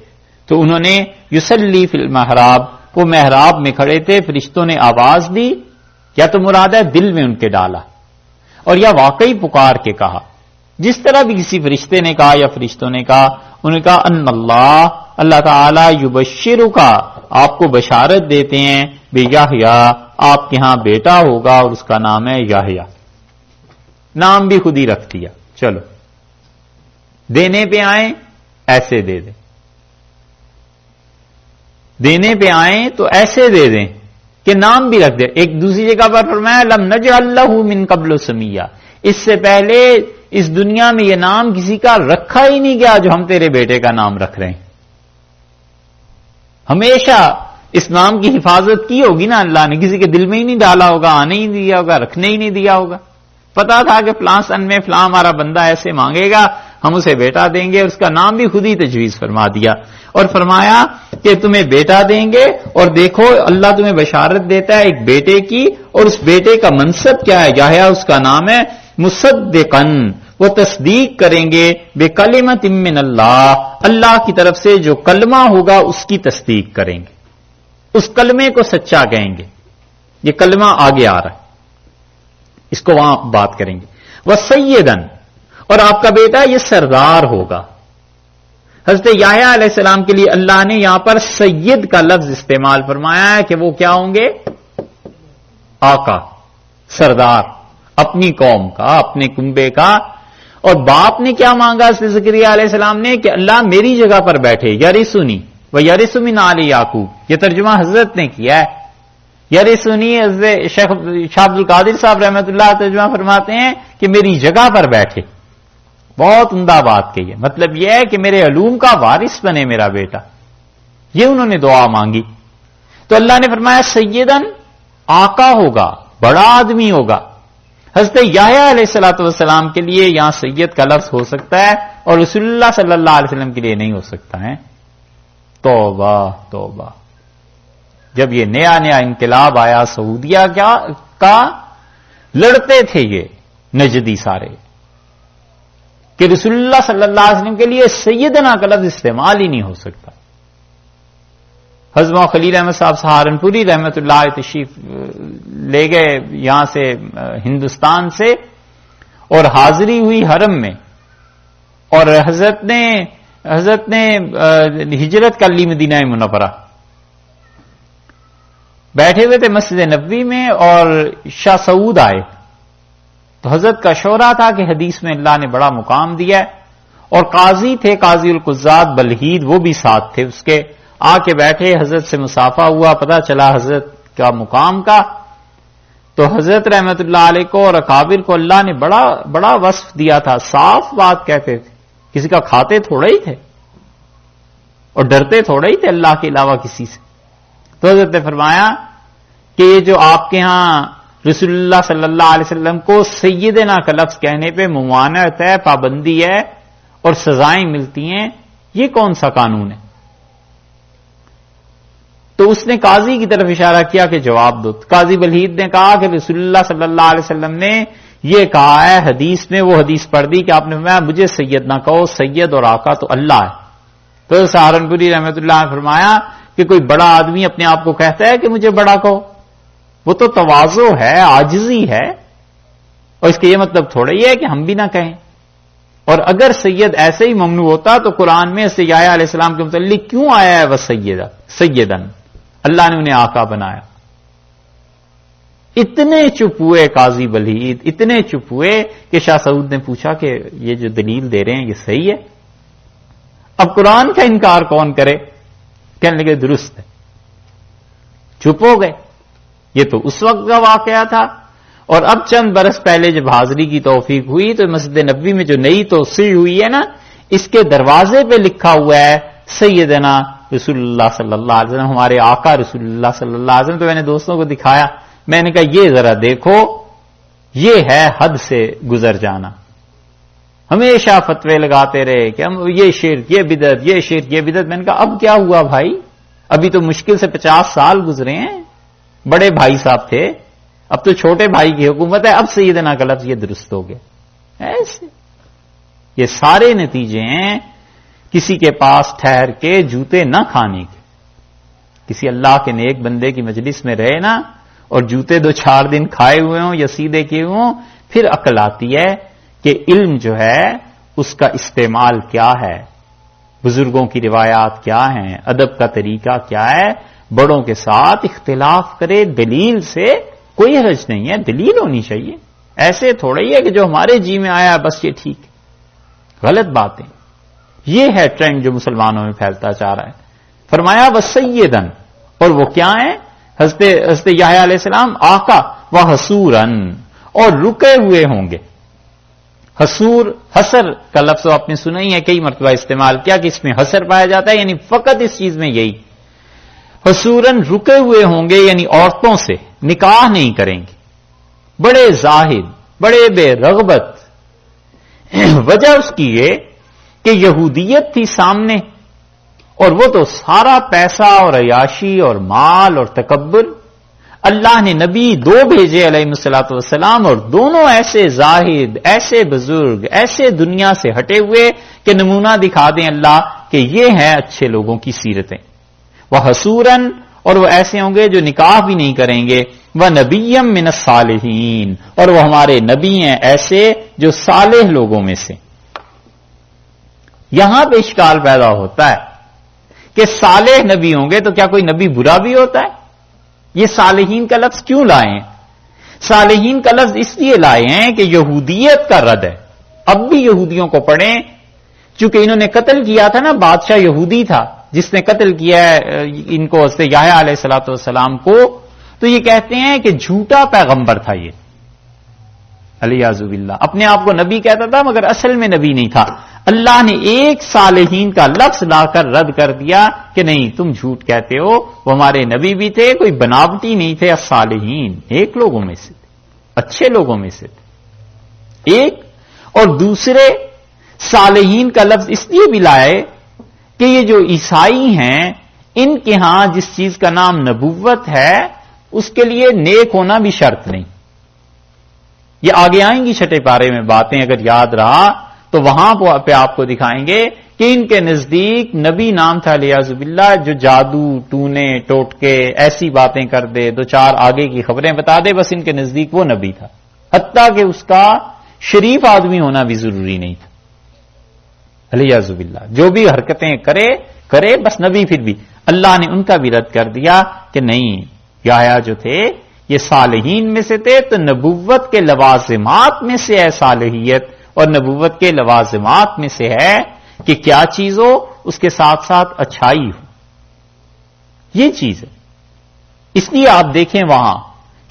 تو انہوں نے یصلی فی المحراب، وہ محراب میں کھڑے تھے، فرشتوں نے آواز دی، یا تو مراد ہے دل میں ان کے ڈالا، اور یا واقعی پکار کے کہا. جس طرح بھی کسی فرشتے نے کہا یا فرشتوں نے کہا، انہوں نے کہا ان اللہ تعالی یبشرک، آپ کو بشارت دیتے ہیں، بیحییٰ، آپ کے ہاں بیٹا ہوگا اور اس کا نام ہے یحییٰ. نام بھی خود ہی رکھ دیا. چلو دینے پہ آئیں ایسے دے دیں، دینے پہ آئیں تو ایسے دے دیں کہ نام بھی رکھ دے. ایک دوسری جگہ پر فرمایا لم نجعل لہ من قبل سمیہ، اس سے پہلے اس دنیا میں یہ نام کسی کا رکھا ہی نہیں گیا جو ہم تیرے بیٹے کا نام رکھ رہے ہیں. ہمیشہ اس نام کی حفاظت کی ہوگی نا اللہ نے، کسی کے دل میں ہی نہیں ڈالا ہوگا، آنے ہی نہیں دیا ہوگا، رکھنے ہی نہیں دیا ہوگا. پتا تھا کہ فلاں سن میں فلاں ہمارا بندہ ایسے مانگے گا، ہم اسے بیٹا دیں گے. اس کا نام بھی خود ہی تجویز فرما دیا اور فرمایا کہ تمہیں بیٹا دیں گے. اور دیکھو اللہ تمہیں بشارت دیتا ہے ایک بیٹے کی، اور اس بیٹے کا منصب کیا ہے؟ یحییٰ اس کا نام ہے. مصدقاً، وہ تصدیق کریں گے، بکلمۃ من اللہ، اللہ کی طرف سے جو کلمہ ہوگا اس کی تصدیق کریں گے، اس کلمے کو سچا کہیں گے. یہ کلمہ آگے آ رہا ہے، اس کو وہاں بات کریں گے. وسیداً، اور آپ کا بیٹا یہ سردار ہوگا. حضرت یحییٰ علیہ السلام کے لیے اللہ نے یہاں پر سید کا لفظ استعمال فرمایا ہے کہ وہ کیا ہوں گے؟ آقا، سردار، اپنی قوم کا، اپنے کنبے کا. اور باپ نے کیا مانگا حضرت زکریا علیہ السلام نے کہ اللہ میری جگہ پر بیٹھے، یرثنی و یرث من آل یعقوب. یہ ترجمہ حضرت نے کیا ہے. یرثنی، حضرت شیخ عبد القادر صاحب رحمۃ اللہ ترجمہ فرماتے ہیں کہ میری جگہ پر بیٹھے. بہت عمدہ بات کہی ہے. مطلب یہ ہے کہ میرے علوم کا وارث بنے میرا بیٹا. یہ انہوں نے دعا مانگی تو اللہ نے فرمایا سیدن، آقا ہوگا، بڑا آدمی ہوگا. حضرت یحییٰ علیہ الصلوۃ والسلام کے لیے یہاں سید کا لفظ ہو سکتا ہے اور رسول اللہ صلی اللہ علیہ وسلم کے لیے نہیں ہو سکتا ہے. توبہ توبہ. جب یہ نیا نیا انقلاب آیا سعودیہ کا، لڑتے تھے یہ نجدی سارے کہ رسول اللہ صلی اللہ علیہ وسلم کے لیے سیدنا کا لفظ استعمال ہی نہیں ہو سکتا. حضرت خلیل احمد صاحب سہارنپوری رحمت اللہ علیہ تشریف لے گئے یہاں سے ہندوستان سے اور حاضری ہوئی حرم میں، اور حضرت نے ہجرت کر لی مدینہ منورہ. بیٹھے ہوئے تھے مسجد نبوی میں اور شاہ سعود آئے تو حضرت کا شورا تھا کہ حدیث میں اللہ نے بڑا مقام دیا ہے، اور قاضی تھے قاضی القضات بلحید، وہ بھی ساتھ تھے اس کے. آ کے بیٹھے، حضرت سے مصافحہ ہوا، پتہ چلا حضرت کا مقام کا. تو حضرت رحمت اللہ علیہ کو اور اکابر کو اللہ نے بڑا وصف دیا تھا. صاف بات کہتے تھے، کسی کا کھاتے تھوڑا ہی تھے اور ڈرتے تھوڑا ہی تھے اللہ کے علاوہ کسی سے. تو حضرت نے فرمایا کہ یہ جو آپ کے ہاں رسول اللہ صلی اللہ علیہ وسلم کو سیدنا کا لفظ کہنے پہ ممانعت ہے، پابندی ہے اور سزائیں ملتی ہیں، یہ کون سا قانون ہے؟ تو اس نے قاضی کی طرف اشارہ کیا کہ جواب دو. قاضی بلحید نے کہا کہ رسول اللہ صلی اللہ علیہ وسلم نے یہ کہا ہے حدیث میں، وہ حدیث پڑھ دی کہ آپ نے فرمایا مجھے سید نہ کہو، سید اور آقا تو اللہ ہے. تو سہارنپوری رحمت اللہ نے فرمایا کہ کوئی بڑا آدمی اپنے آپ کو کہتا ہے کہ مجھے بڑا کہو، وہ تو تواضع ہے، عاجزی ہے، اور اس کا یہ مطلب تھوڑا ہی ہے کہ ہم بھی نہ کہیں. اور اگر سید ایسے ہی ممنوع ہوتا تو قرآن میں سے یحییٰ علیہ السلام کے متعلق کیوں آیا ہے وہ سیدن؟ اللہ نے انہیں آقا بنایا. اتنے چپ ہوئے قاضی بلحید، اتنے چپ ہوئے کہ شاہ سعود نے پوچھا کہ یہ جو دلیل دے رہے ہیں یہ صحیح ہے؟ اب قرآن کا انکار کون کرے؟ کہنے لگے درست ہے. چپ ہو گئے. یہ تو اس وقت کا واقعہ تھا. اور اب چند برس پہلے جب حاضری کی توفیق ہوئی تو مسجد نبوی میں جو نئی توسیع ہوئی ہے نا، اس کے دروازے پہ لکھا ہوا ہے سیدنا رسول اللہ صلی اللہ علیہ وسلم، ہمارے آقا رسول اللہ صلی اللہ علیہ وسلم. تو میں نے دوستوں کو دکھایا، میں نے کہا یہ ذرا دیکھو، یہ ہے حد سے گزر جانا. ہمیشہ فتوے لگاتے رہے کہ ہم یہ شرک، یہ بدعت، یہ شرک، یہ بدعت. میں نے کہا اب کیا ہوا بھائی؟ ابھی تو مشکل سے 50 سال گزرے ہیں، بڑے بھائی صاحب تھے، اب تو چھوٹے بھائی کی حکومت ہے، اب سیدنا کا لفظ یہ درست ہو گیا. ایسے یہ سارے نتیجے ہیں کسی کے پاس ٹھہر کے جوتے نہ کھانے کے. کسی اللہ کے نیک بندے کی مجلس میں رہے نا اور جوتے 2-4 دن کھائے ہوئے ہوں یا سیدھے کیے ہوں، پھر عقل آتی ہے کہ علم جو ہے اس کا استعمال کیا ہے، بزرگوں کی روایات کیا ہیں، ادب کا طریقہ کیا ہے. بڑوں کے ساتھ اختلاف کرے، دلیل سے کوئی حرج نہیں ہے، دلیل ہونی چاہیے. ایسے تھوڑا ہی ہے کہ جو ہمارے جی میں آیا بس یہ ٹھیک ہے. غلط باتیں. یہ ہے ٹرینڈ جو مسلمانوں میں پھیلتا جا رہا ہے. فرمایا وسیدن، اور وہ کیا ہے؟ حضرت یحییٰ علیہ السلام آقا، وحصورن، اور رکے ہوئے ہوں گے. حصور، حصر کا لفظ آپ نے سنا ہی ہے، کئی مرتبہ استعمال کیا کہ اس میں حصر پایا جاتا ہے، یعنی فقط اس چیز میں یہی. حصورن، رکے ہوئے ہوں گے، یعنی عورتوں سے نکاح نہیں کریں گے، بڑے زاہد، بڑے بے رغبت. وجہ اس کی یہ کہ یہودیت تھی سامنے، اور وہ تو سارا پیسہ اور عیاشی اور مال اور تکبر. اللہ نے نبی 2 بھیجے علیہ الصلوۃ والسلام، اور دونوں ایسے زاہد، ایسے بزرگ، ایسے دنیا سے ہٹے ہوئے کہ نمونہ دکھا دیں اللہ کہ یہ ہیں اچھے لوگوں کی سیرتیں. وہ حصورن، اور وہ ایسے ہوں گے جو نکاح بھی نہیں کریں گے. وہ نبیم من الصالحین، اور وہ ہمارے نبی ہیں ایسے جو صالح لوگوں میں سے. یہاں پہ اشکال پیدا ہوتا ہے کہ صالح نبی ہوں گے تو کیا کوئی نبی برا بھی ہوتا ہے؟ یہ صالحین کا لفظ کیوں لائے ہیں؟ صالحین کا لفظ اس لیے لائے ہیں کہ یہودیت کا رد ہے. اب بھی یہودیوں کو پڑھیں، چونکہ انہوں نے قتل کیا تھا نا، بادشاہ یہودی تھا جس نے قتل کیا ہے ان کو، یحییٰ علیہ السلام کو. تو یہ کہتے ہیں کہ جھوٹا پیغمبر تھا یہ. الیاذ باللہ. اپنے آپ کو نبی کہتا تھا مگر اصل میں نبی نہیں تھا. اللہ نے ایک صالحین کا لفظ لا کر رد کر دیا کہ نہیں تم جھوٹ کہتے ہو، وہ ہمارے نبی بھی تھے، کوئی بناوٹی نہیں تھے. الصالحین ایک لوگوں میں سے تھے، اچھے لوگوں میں سے تھے ایک. اور دوسرے صالحین کا لفظ اس لیے بھی لائے کہ یہ جو عیسائی ہیں ان کے ہاں جس چیز کا نام نبوت ہے اس کے لیے نیک ہونا بھی شرط نہیں. یہ آگے آئیں گی چھٹے پارے میں باتیں، اگر یاد رہا تو وہاں پہ آپ کو دکھائیں گے کہ ان کے نزدیک نبی نام تھا الیاذ باللہ، جو جادو ٹونے ٹوٹکے ایسی باتیں کر دے، دو چار آگے کی خبریں بتا دے، بس ان کے نزدیک وہ نبی تھا. حتیٰ کہ اس کا شریف آدمی ہونا بھی ضروری نہیں تھا الیاذ باللہ. جو بھی حرکتیں کرے بس نبی. پھر بھی اللہ نے ان کا بھی رد کر دیا کہ نہیں، یحییٰ جو تھے یہ صالحین میں سے تھے، تو نبوت کے لوازمات میں سے ہے صالحیت، اور نبوت کے لوازمات میں سے ہے کہ کیا چیز ہو اس کے ساتھ ساتھ اچھائی ہو. یہ چیز ہے. اس لیے آپ دیکھیں وہاں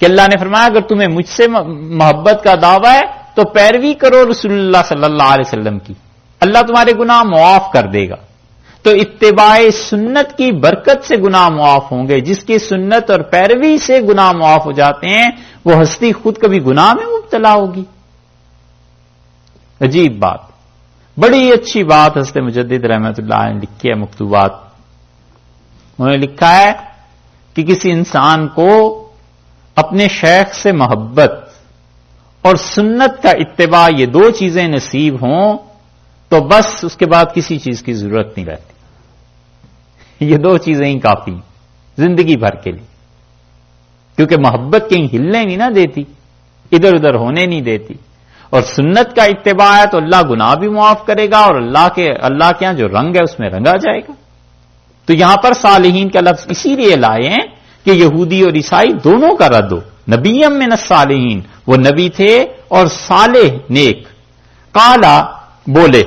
کہ اللہ نے فرمایا اگر تمہیں مجھ سے محبت کا دعویٰ ہے تو پیروی کرو رسول اللہ صلی اللہ علیہ وسلم کی، اللہ تمہارے گناہ معاف کر دے گا. تو اتباع سنت کی برکت سے گناہ معاف ہوں گے. جس کی سنت اور پیروی سے گناہ معاف ہو جاتے ہیں وہ ہستی خود کبھی گناہ میں مبتلا ہوگی. عجیب بات، بڑی اچھی بات حضرت مجدد رحمۃ اللہ نے لکھی ہے مکتوبات. انہوں نے لکھا ہے کہ کسی انسان کو اپنے شیخ سے محبت اور سنت کا اتباع یہ دو چیزیں نصیب ہوں تو بس اس کے بعد کسی چیز کی ضرورت نہیں رہتی. یہ دو چیزیں ہی کافی زندگی بھر کے لیے، کیونکہ محبت کہیں ہلنے نہیں نہ دیتی، ادھر ادھر ہونے نہیں دیتی، اور سنت کا اتباع ہے تو اللہ گناہ بھی معاف کرے گا، اور اللہ کے یہاں جو رنگ ہے اس میں رنگا جائے گا. تو یہاں پر صالحین کا لفظ اسی لیے لائے ہیں کہ یہودی اور عیسائی دونوں کا رد ہو. نبیم من الصالحین، وہ نبی تھے اور صالح نیک. قالا بولے،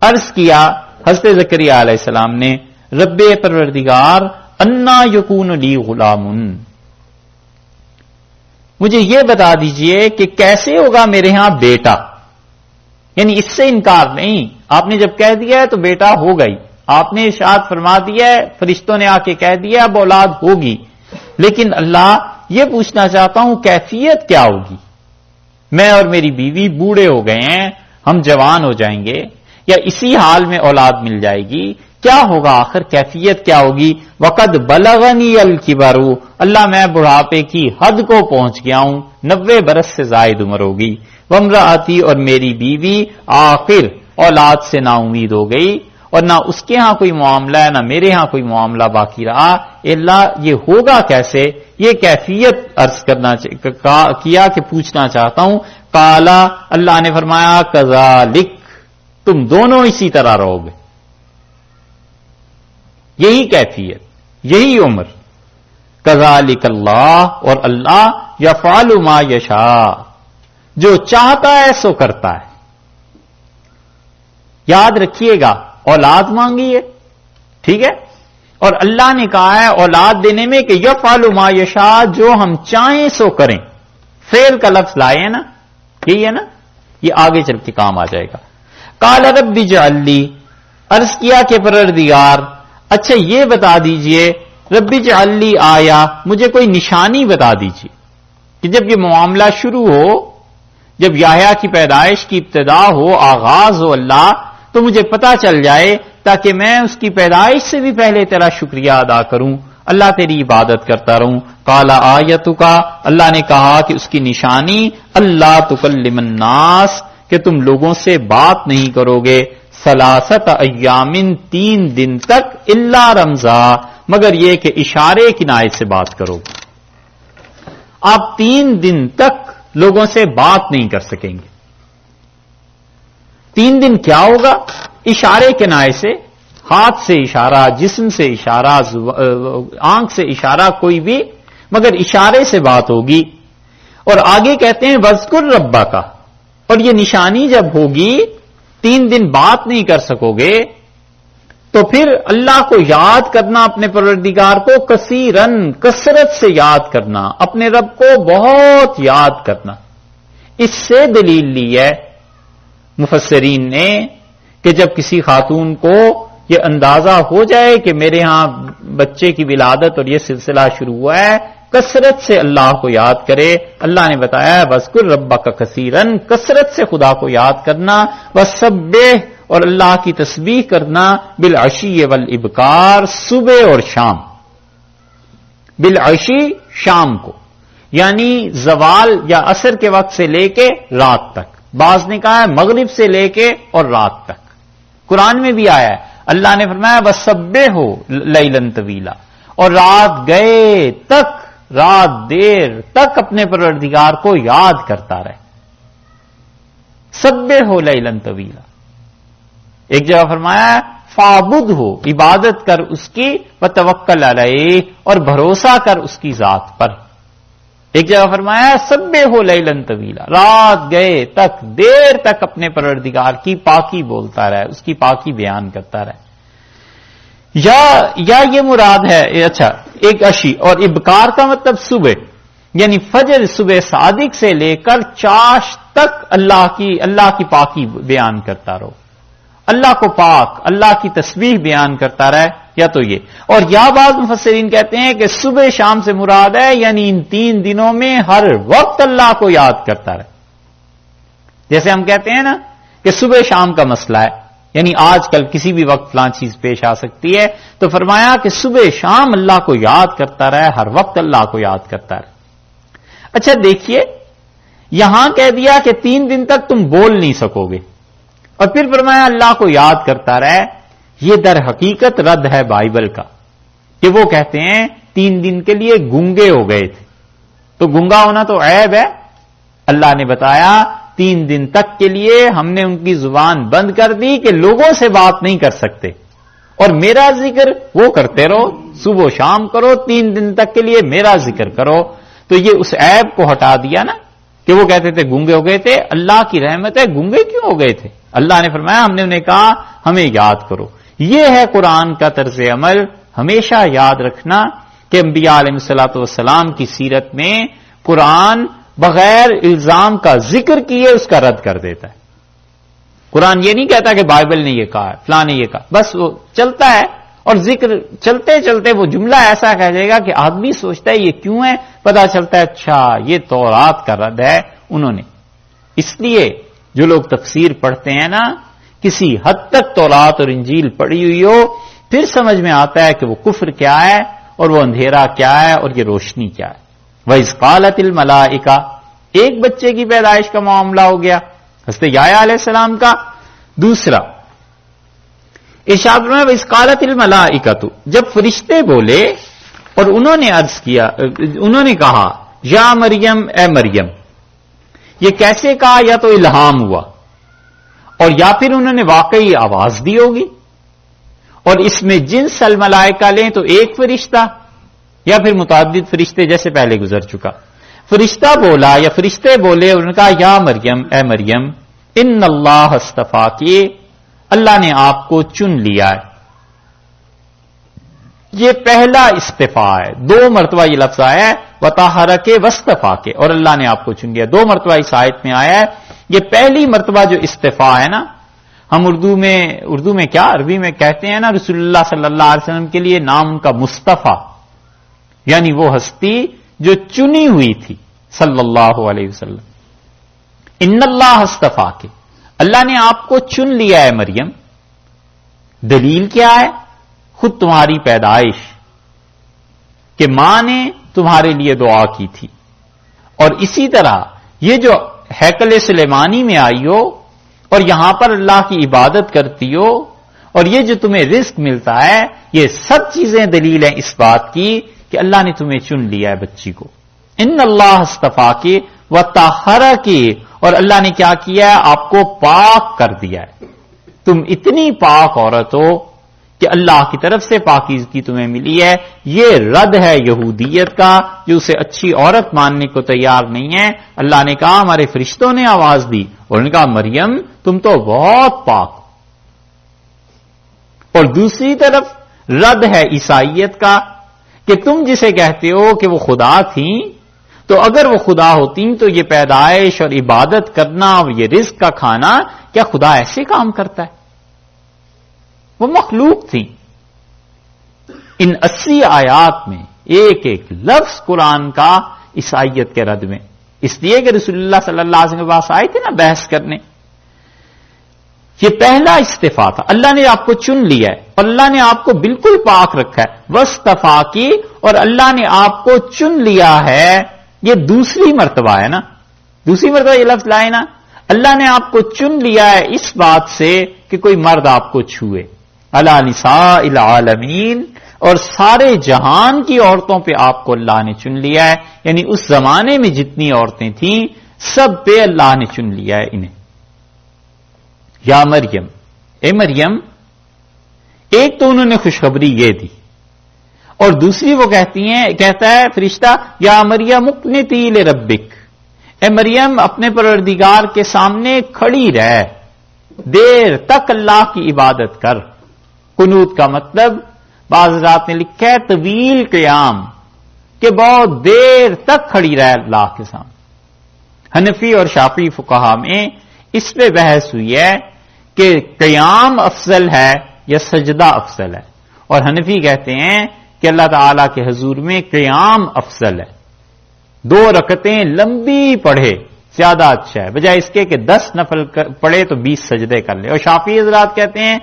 عرض کیا حضرت زکریا علیہ السلام نے، رب پروردگار انا یکون لی غلام، مجھے یہ بتا دیجئے کہ کیسے ہوگا میرے ہاں بیٹا. یعنی اس سے انکار نہیں، آپ نے جب کہہ دیا ہے تو بیٹا ہوگا ہی. آپ نے ارشاد فرما دیا ہے، فرشتوں نے آ کے کہہ دیا اب اولاد ہوگی، لیکن اللہ یہ پوچھنا چاہتا ہوں کیفیت کیا ہوگی. میں اور میری بیوی بوڑھے ہو گئے ہیں، ہم جوان ہو جائیں گے یا اسی حال میں اولاد مل جائے گی، کیا ہوگا آخر کیفیت کیا ہوگی. وقد بلغنی الکبر، اللہ میں بڑھاپے کی حد کو پہنچ گیا ہوں، 90 برس سے زائد عمر ہوگی. وامرأتی، اور میری بیوی آخر اولاد سے نا امید ہو گئی، اور نہ اس کے ہاں کوئی معاملہ ہے نہ میرے ہاں کوئی معاملہ باقی رہا. اللہ یہ ہوگا کیسے، یہ کیفیت عرض کرنا کیا کہ پوچھنا چاہتا ہوں. قالا، اللہ نے فرمایا کذالک، تم دونوں اسی طرح رہو گے، یہی کیفیت، یہی عمر. کذالک اللہ، اور اللہ یفعل ما یشاء، جو چاہتا ہے سو کرتا ہے. یاد رکھیے گا اولاد مانگی ہے، ٹھیک ہے، اور اللہ نے کہا ہے اولاد دینے میں کہ یفعل ما یشاء، جو ہم چاہیں سو کریں. فعل کا لفظ لائے ہیں نا، یہی ہے نا، یہ آگے چل کے کام آ جائے گا. قال رب اجعل لی، عرض کیا کہ پروردگار اچھا یہ بتا دیجئے، رب اجعل لی آیا، مجھے کوئی نشانی بتا دیجئے کہ جب یہ معاملہ شروع ہو، جب یحییٰ کی پیدائش کی ابتدا ہو، آغاز ہو اللہ، تو مجھے پتا چل جائے تاکہ میں اس کی پیدائش سے بھی پہلے تیرا شکریہ ادا کروں، اللہ تیری عبادت کرتا رہوں. قال آیتک، اللہ نے کہا کہ اس کی نشانی اللہ تکلم الناس، کہ تم لوگوں سے بات نہیں کرو گے، ثلاثت ایام، 3 دن تک، الا رمزا، مگر یہ کہ اشارے کنایت سے بات کرو گے. آپ 3 دن تک لوگوں سے بات نہیں کر سکیں گے. 3 دن کیا ہوگا؟ اشارے کنایت سے، ہاتھ سے اشارہ، جسم سے اشارہ، آنکھ سے اشارہ، کوئی بھی، مگر اشارے سے بات ہوگی. اور آگے کہتے ہیں وذکر ربک، اور یہ نشانی جب ہوگی 3 دن بات نہیں کر سکو گے تو پھر اللہ کو یاد کرنا، اپنے پروردگار کو کثیرن، کثرت سے یاد کرنا، اپنے رب کو بہت یاد کرنا. اس سے دلیل لی ہے مفسرین نے کہ جب کسی خاتون کو یہ اندازہ ہو جائے کہ میرے ہاں بچے کی ولادت اور یہ سلسلہ شروع ہوا ہے، کثرت سے اللہ کو یاد کرے. اللہ نے بتایا وَاذْكُرْ رَبَّكَ كَثِيرًا، کثرت سے خدا کو یاد کرنا، وَسَبِّحْ، اور اللہ کی تسبیح کرنا، بالعشی والابکار، صبح اور شام. بالعشی شام کو، یعنی زوال یا عصر کے وقت سے لے کے رات تک. بعض نے کہا ہے مغرب سے لے کے اور رات تک. قرآن میں بھی آیا ہے، اللہ نے فرمایا وَسَبِّحْهُ لَيْلًا طَوِيلًا، اور رات گئے تک، رات دیر تک اپنے پروردگار کو یاد کرتا رہے. سَبِّحْهُ لَيْلًا طَوِيلًا. ایک جگہ فرمایا فَاعْبُدْهُ، عبادت کر اس کی، وَتَوَکَّلْ عَلَیْهِ، اور بھروسہ کر اس کی ذات پر. ایک جگہ فرمایا سَبِّحْهُ لَيْلًا طَوِيلًا، رات گئے تک، دیر تک اپنے پروردگار کی پاکی بولتا رہے، اس کی پاکی بیان کرتا رہے. یا یہ مراد ہے. اچھا، ایک عشی، اور ابکار کا مطلب صبح، یعنی فجر صبح صادق سے لے کر چاش تک اللہ کی پاکی بیان کرتا رہو، اللہ کو پاک، اللہ کی تسبیح بیان کرتا رہے. یا تو یہ، اور یا بعض مفسرین کہتے ہیں کہ صبح شام سے مراد ہے یعنی ان 3 دنوں میں ہر وقت اللہ کو یاد کرتا رہے. جیسے ہم کہتے ہیں نا کہ صبح شام کا مسئلہ ہے، یعنی آج کل کسی بھی وقت فلاں چیز پیش آ سکتی ہے، تو فرمایا کہ صبح شام اللہ کو یاد کرتا رہے، ہر وقت اللہ کو یاد کرتا رہے. اچھا دیکھیے، یہاں کہہ دیا کہ 3 دن تک تم بول نہیں سکو گے، اور پھر فرمایا اللہ کو یاد کرتا رہے. یہ در حقیقت رد ہے بائبل کا، کہ وہ کہتے ہیں 3 دن کے لیے گونگے ہو گئے تھے، تو گونگا ہونا تو عیب ہے. اللہ نے بتایا 3 دن تک کے لیے ہم نے ان کی زبان بند کر دی کہ لوگوں سے بات نہیں کر سکتے، اور میرا ذکر وہ کرتے رہو، صبح و شام کرو، 3 دن تک کے لیے میرا ذکر کرو. تو یہ اس عیب کو ہٹا دیا نا کہ وہ کہتے تھے گونگے ہو گئے تھے. اللہ کی رحمت ہے، گونگے کیوں ہو گئے تھے؟ اللہ نے فرمایا ہم نے انہیں کہا ہمیں یاد کرو. یہ ہے قرآن کا طرز عمل. ہمیشہ یاد رکھنا کہ انبیاء علیہ الصلوۃ والسلام کی سیرت میں قرآن بغیر الزام کا ذکر کیے اس کا رد کر دیتا ہے. قرآن یہ نہیں کہتا کہ بائبل نے یہ کہا ہے، فلاں نے یہ کہا، بس وہ چلتا ہے، اور ذکر چلتے چلتے وہ جملہ ایسا کہہ جائے گا کہ آدمی سوچتا ہے یہ کیوں ہے، پتا چلتا ہے اچھا یہ تورات کا رد ہے انہوں نے. اس لیے جو لوگ تفسیر پڑھتے ہیں نا، کسی حد تک تورات اور انجیل پڑھی ہوئی ہو، پھر سمجھ میں آتا ہے کہ وہ کفر کیا ہے اور وہ اندھیرا کیا ہے اور یہ روشنی کیا ہے. وَإِذْ قَالَتِ الْمَلَائِكَةُ، ایک بچے کی پیدائش کا معاملہ ہو گیا حضرت یحییٰ علیہ السلام کا. دوسرا ارشاد میں وَإِذْ قَالَتِ الْمَلَائِكَةُ، جب فرشتے بولے اور انہوں نے عرض کیا، انہوں نے کہا یا مریم، اے مریم. یہ کیسے کہا؟ یا تو الہام ہوا، اور یا پھر انہوں نے واقعی آواز دی ہوگی. اور اس میں جنس الملائکہ لیں تو ایک فرشتہ یا پھر متعدد فرشتے، جیسے پہلے گزر چکا. فرشتہ بولا یا فرشتے بولے، انہوں نے کہا یا مریم، اے مریم، ان اللہ اصطفاکی، اللہ نے آپ کو چن لیا ہے. یہ پہلا استفاء ہے. 2 مرتبہ یہ لفظ آیا ہے وطہرک واصطفاک، اور اللہ نے آپ کو چن لیا. 2 مرتبہ اس آیت میں آیا ہے. یہ پہلی مرتبہ جو استفاء ہے نا، ہم اردو میں کیا عربی میں کہتے ہیں نا، رسول اللہ صلی اللہ علیہ وسلم کے لیے نام ان کا مصطفیٰ، یعنی وہ ہستی جو چنی ہوئی تھی صلی اللہ علیہ وسلم. ان اللہ اصطفاک، اللہ نے آپ کو چن لیا ہے مریم. دلیل کیا ہے؟ خود تمہاری پیدائش، کہ ماں نے تمہارے لیے دعا کی تھی، اور اسی طرح یہ جو ہیکل سلیمانی میں آئی ہو اور یہاں پر اللہ کی عبادت کرتی ہو، اور یہ جو تمہیں رزق ملتا ہے، یہ سب چیزیں دلیل ہیں اس بات کی کہ اللہ نے تمہیں چن لیا ہے بچی کو. ان اللہ اصطفاکی وطہرکی، اور اللہ نے کیا کیا ہے؟ آپ کو پاک کر دیا ہے. تم اتنی پاک عورت ہو کہ اللہ کی طرف سے پاکیزگی تمہیں ملی ہے. یہ رد ہے یہودیت کا جو اسے اچھی عورت ماننے کو تیار نہیں ہے. اللہ نے کہا ہمارے فرشتوں نے آواز دی اور انہوں نے کہا مریم تم تو بہت پاک ہو. اور دوسری طرف رد ہے عیسائیت کا کہ تم جسے کہتے ہو کہ وہ خدا تھیں، تو اگر وہ خدا ہوتی تو یہ پیدائش اور عبادت کرنا اور یہ رزق کا کھانا، کیا خدا ایسے کام کرتا ہے؟ وہ مخلوق تھی. ان 80 آیات میں ایک ایک لفظ قرآن کا عیسائیت کے رد میں، اس لیے کہ رسول اللہ صلی اللہ علیہ وسلم کے پاس آئے تھے نا بحث کرنے. یہ پہلا استفاء تھا. اللہ نے آپ کو چن لیا ہے، اللہ نے آپ کو بالکل پاک رکھا ہے. وصطفیٰ کی، اور اللہ نے آپ کو چن لیا ہے، یہ دوسری مرتبہ ہے نا، دوسری مرتبہ یہ لفظ لائے نا. اللہ نے آپ کو چن لیا ہے اس بات سے کہ کوئی مرد آپ کو چھوئے. علی نساء العالمین، اور سارے جہان کی عورتوں پہ آپ کو اللہ نے چن لیا ہے. یعنی اس زمانے میں جتنی عورتیں تھیں سب پہ اللہ نے چن لیا ہے انہیں. یا مریم، اے مریم، ایک تو انہوں نے خوشخبری یہ دی، اور دوسری وہ کہتا ہے فرشتہ، یا مریم اقنتی لربک، اے مریم اپنے پروردگار کے سامنے کھڑی رہ، دیر تک اللہ کی عبادت کر. قنوت کا مطلب بعض رات نے لکھا ہے طویل قیام، کہ بہت دیر تک کھڑی رہ اللہ کے سامنے. حنفی اور شافعی فقہا میں اس پہ بحث ہوئی ہے کہ قیام افضل ہے یا سجدہ افضل ہے، اور حنفی کہتے ہیں کہ اللہ تعالی کے حضور میں قیام افضل ہے. 2 رکعتیں لمبی پڑھے زیادہ اچھا ہے، بجائے اس کے کہ 10 نفل پڑھے تو 20 سجدے کر لے. اور شافعی حضرات کہتے ہیں